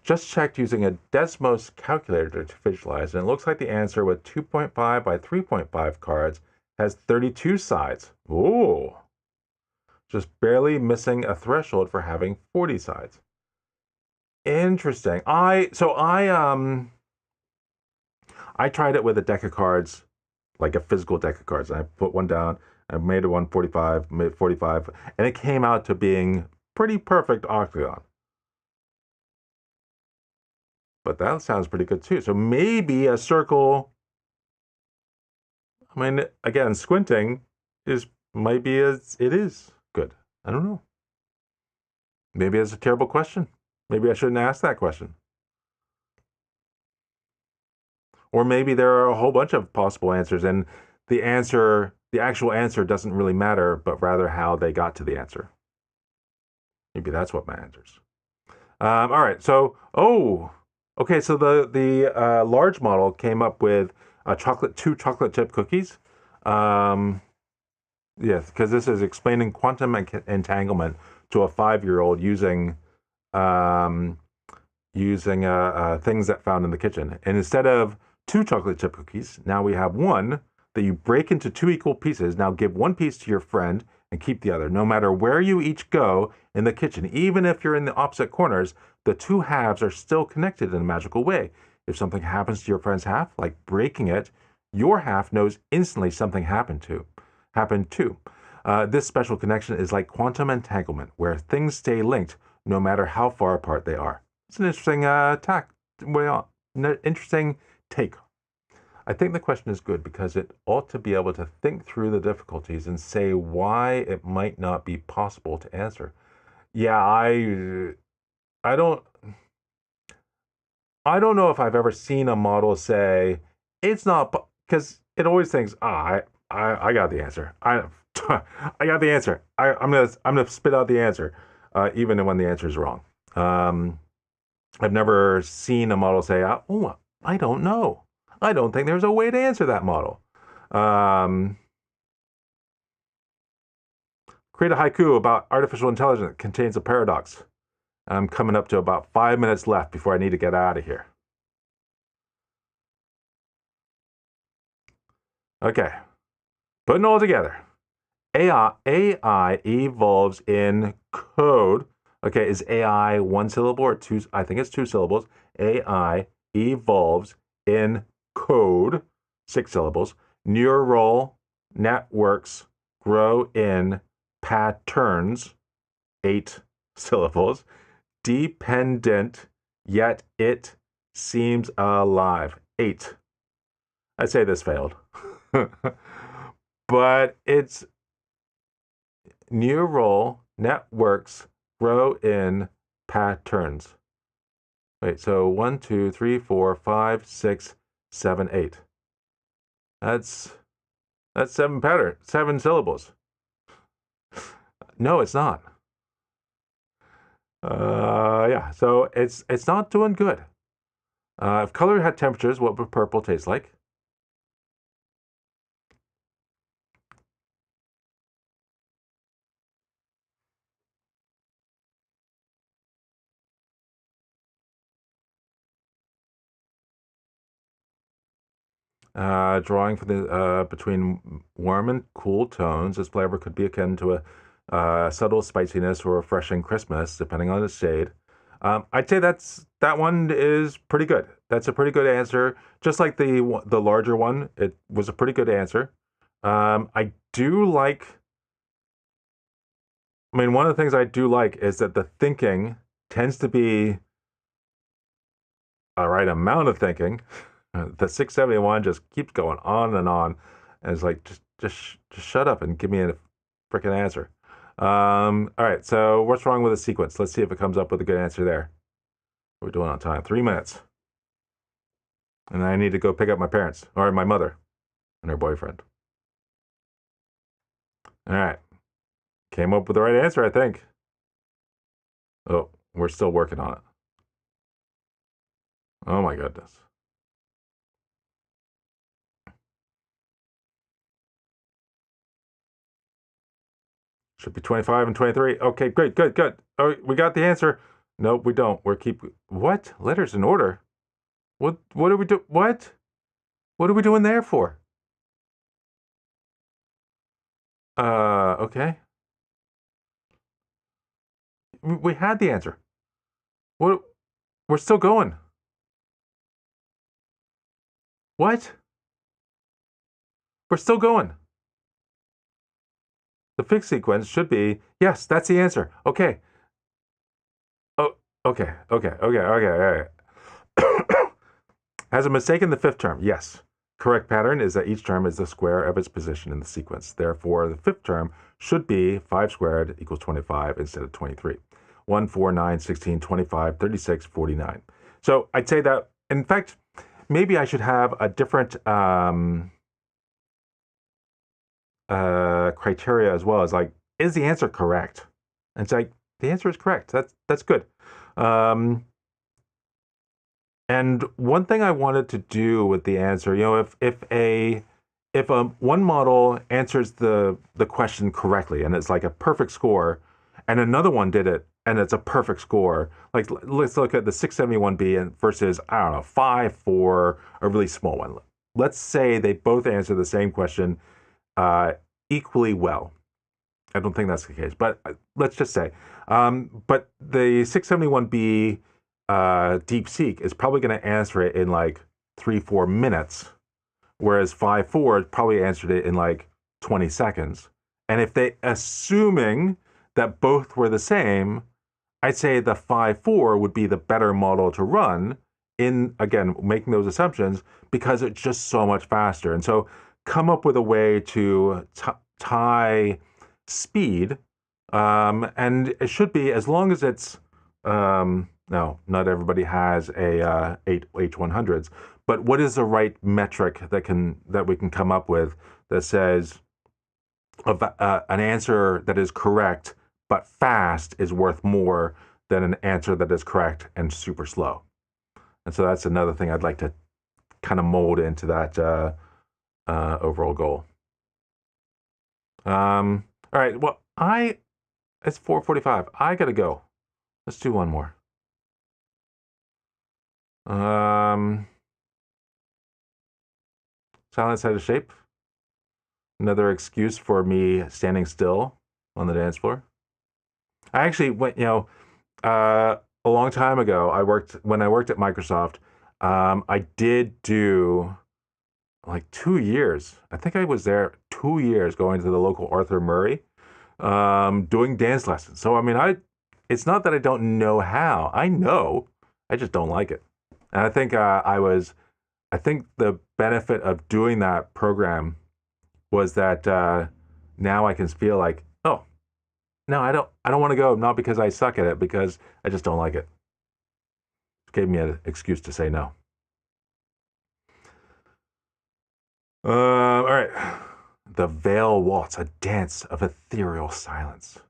Just checked using a Desmos calculator to visualize, and it looks like the answer with 2.5 by 3.5 cards has 32 sides. Ooh. Just barely missing a threshold for having 40 sides. Interesting. I tried it with a deck of cards, like a physical deck of cards. And I put one down, I made it 145, made 45, and it came out to being pretty perfect octagon. But that sounds pretty good too. So maybe a circle, I mean, again, squinting might be as it is good. I don't know. Maybe it's a terrible question. Maybe I shouldn't ask that question. Or maybe there are a whole bunch of possible answers, and the actual answer doesn't really matter, but rather how they got to the answer. Maybe that's what my answers. All right. So, okay. So the large model came up with two chocolate chip cookies. Yes, because this is explaining quantum entanglement to a 5-year-old using things that found in the kitchen. And instead of 2 chocolate chip cookies, now we have one that you break into 2 equal pieces. Now give one piece to your friend and keep the other. No matter where you each go in the kitchen, even if you're in the opposite corners, the 2 halves are still connected in a magical way. If something happens to your friend's half, like breaking it, your half knows instantly something happened too. This special connection is like quantum entanglement, where things stay linked no matter how far apart they are. It's an interesting interesting take. I think the question is good because it ought to be able to think through the difficulties and say why it might not be possible to answer. Yeah, I don't know if I've ever seen a model say it's not, because it always thinks, I got the answer. I got the answer. I'm gonna spit out the answer, even when the answer is wrong. I've never seen a model say, "Oh, I don't know. I don't think there's a way to answer that model." Create a haiku about artificial intelligence that contains a paradox. I'm coming up to about 5 minutes left before I need to get out of here. Okay, putting it all together. AI evolves in code. Okay, is AI one syllable or two? I think it's two syllables. AI evolves in code, six syllables. Neural networks grow in patterns, eight syllables. Dependent, yet it seems alive, eight. I'd say this failed. But it's neural networks grow in patterns. Wait, so 1, 2, 3, 4, 5, 6, 7, 8. That's seven pattern, seven syllables. No, it's not. Yeah, so it's not doing good. If color had temperatures, what would purple taste like? Drawing for the between warm and cool tones, this flavor could be akin to a subtle spiciness or refreshing crispness, depending on the shade. I'd say that one is pretty good. That's a pretty good answer. Just like the larger one, it was a pretty good answer. I do like. I mean, one of the things I do like is that the thinking tends to be a right amount of thinking. The 671 just keeps going on and on, and it's like just shut up and give me a freaking answer. All right, so what's wrong with the sequence? Let's see if it comes up with a good answer there. We're doing on time, 3 minutes, and I need to go pick up my parents or my mother and her boyfriend. All right, came up with the right answer, I think. Oh, we're still working on it. Oh my goodness. Should be 25 and 23. Okay, great, good, good. Oh, we got the answer. Nope, we don't. We're keep what? Letters in order. What do we do? What? What are we doing there for? Okay. We had the answer. What? We're still going. What? We're still going. The fixed sequence should be yes. That's the answer. Okay. Oh. Okay. Okay. Okay. Okay. Okay. Has a mistake in the fifth term. Yes. Correct pattern is that each term is the square of its position in the sequence. Therefore, the fifth term should be 5 squared equals 25 instead of 23. 1, 4, 9, 16, 25, 36, 49. So I'd say that, in fact, maybe I should have a different criteria as well. As like, is the answer correct? And it's like, the answer is correct. That's good. Um, And one thing I wanted to do with the answer, if one model answers the question correctly and it's like a perfect score, and another one did it and it's a perfect score, like let's look at the 671B and versus I don't know 5 for a really small one. Let's say they both answer the same question uh, equally well. I don't think that's the case, but let's just say. But the 671B Deepseek is probably going to answer it in like 3-4 minutes, whereas 5.4 probably answered it in like 20 seconds. And if they, assuming that both were the same, I'd say the 5.4 would be the better model to run in, again, making those assumptions because it's just so much faster. And so come up with a way to tie speed. And it should be, as long as it's, no, not everybody has a 8 H100s, but what is the right metric that we can come up with that says an answer that is correct but fast is worth more than an answer that is correct and super slow. And so that's another thing I'd like to kind of mold into that overall goal. All right. Well, it's 4:45. I gotta go. Let's do one more. Um, Silence had a shape. Another excuse for me standing still on the dance floor. I actually went, a long time ago, when I worked at Microsoft, I did do like 2 years. I think I was there 2 years going to the local Arthur Murray, doing dance lessons. So, I mean, it's not that I don't know how. I know, I just don't like it. And I think I think the benefit of doing that program was that now I can feel like, oh, no, I don't want to go, not because I suck at it, because I just don't like it. Gave me an excuse to say no. All right. The Veil Waltz, a dance of ethereal silence.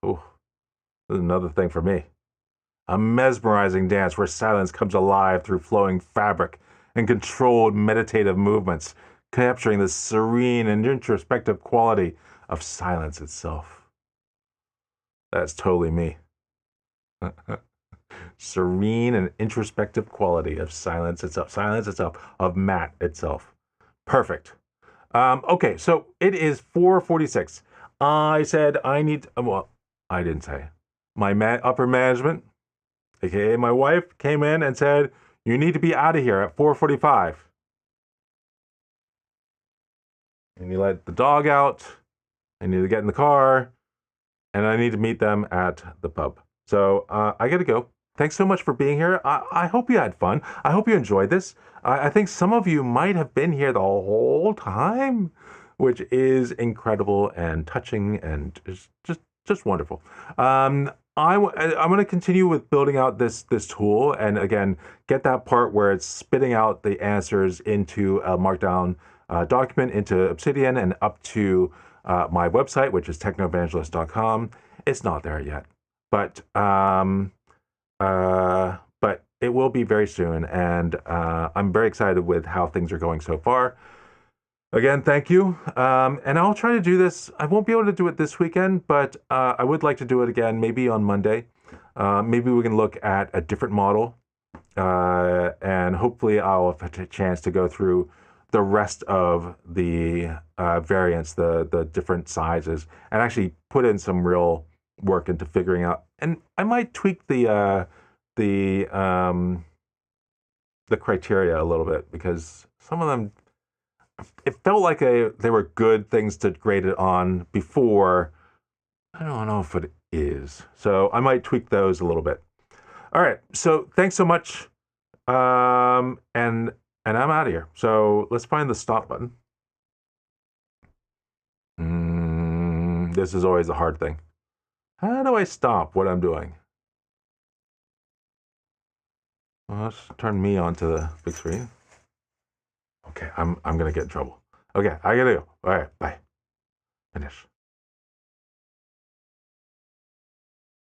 Oh, this is another thing for me. A mesmerizing dance where silence comes alive through flowing fabric and controlled meditative movements, capturing the serene and introspective quality of silence itself. That's totally me. Serene and introspective quality of silence itself, of Matt itself. Perfect. Okay, so it is 4:46. I said I need. Well, I didn't say. My upper management, aka my wife, came in and said you need to be out of here at 4:45. And you let the dog out. I need to get in the car, and I need to meet them at the pub. So I got to go. Thanks so much for being here. I hope you had fun. I hope you enjoyed this. I think some of you might have been here the whole time, which is incredible and touching and just wonderful. I'm going to continue with building out this tool, and again get that part where it's spitting out the answers into a Markdown document into Obsidian and up to my website, which is technoevangelist.com. It's not there yet, but it will be very soon, and I'm very excited with how things are going so far. Again, thank you, and I'll try to do this. I won't be able to do it this weekend, but I would like to do it again, maybe on Monday. Maybe we can look at a different model, and hopefully I'll have a chance to go through the rest of the variants, the different sizes, and actually put in some real work into figuring out. And I might tweak the criteria a little bit, because some of them, it felt like they were good things to grade it on before. I don't know if it is, so I might tweak those a little bit. All right, so thanks so much, and I'm out of here. So let's find the stop button. This is always a hard thing. How do I stop what I'm doing? Well, let's turn me onto the big screen. Okay, I'm gonna get in trouble. Okay, I gotta go. All right, bye. Finish.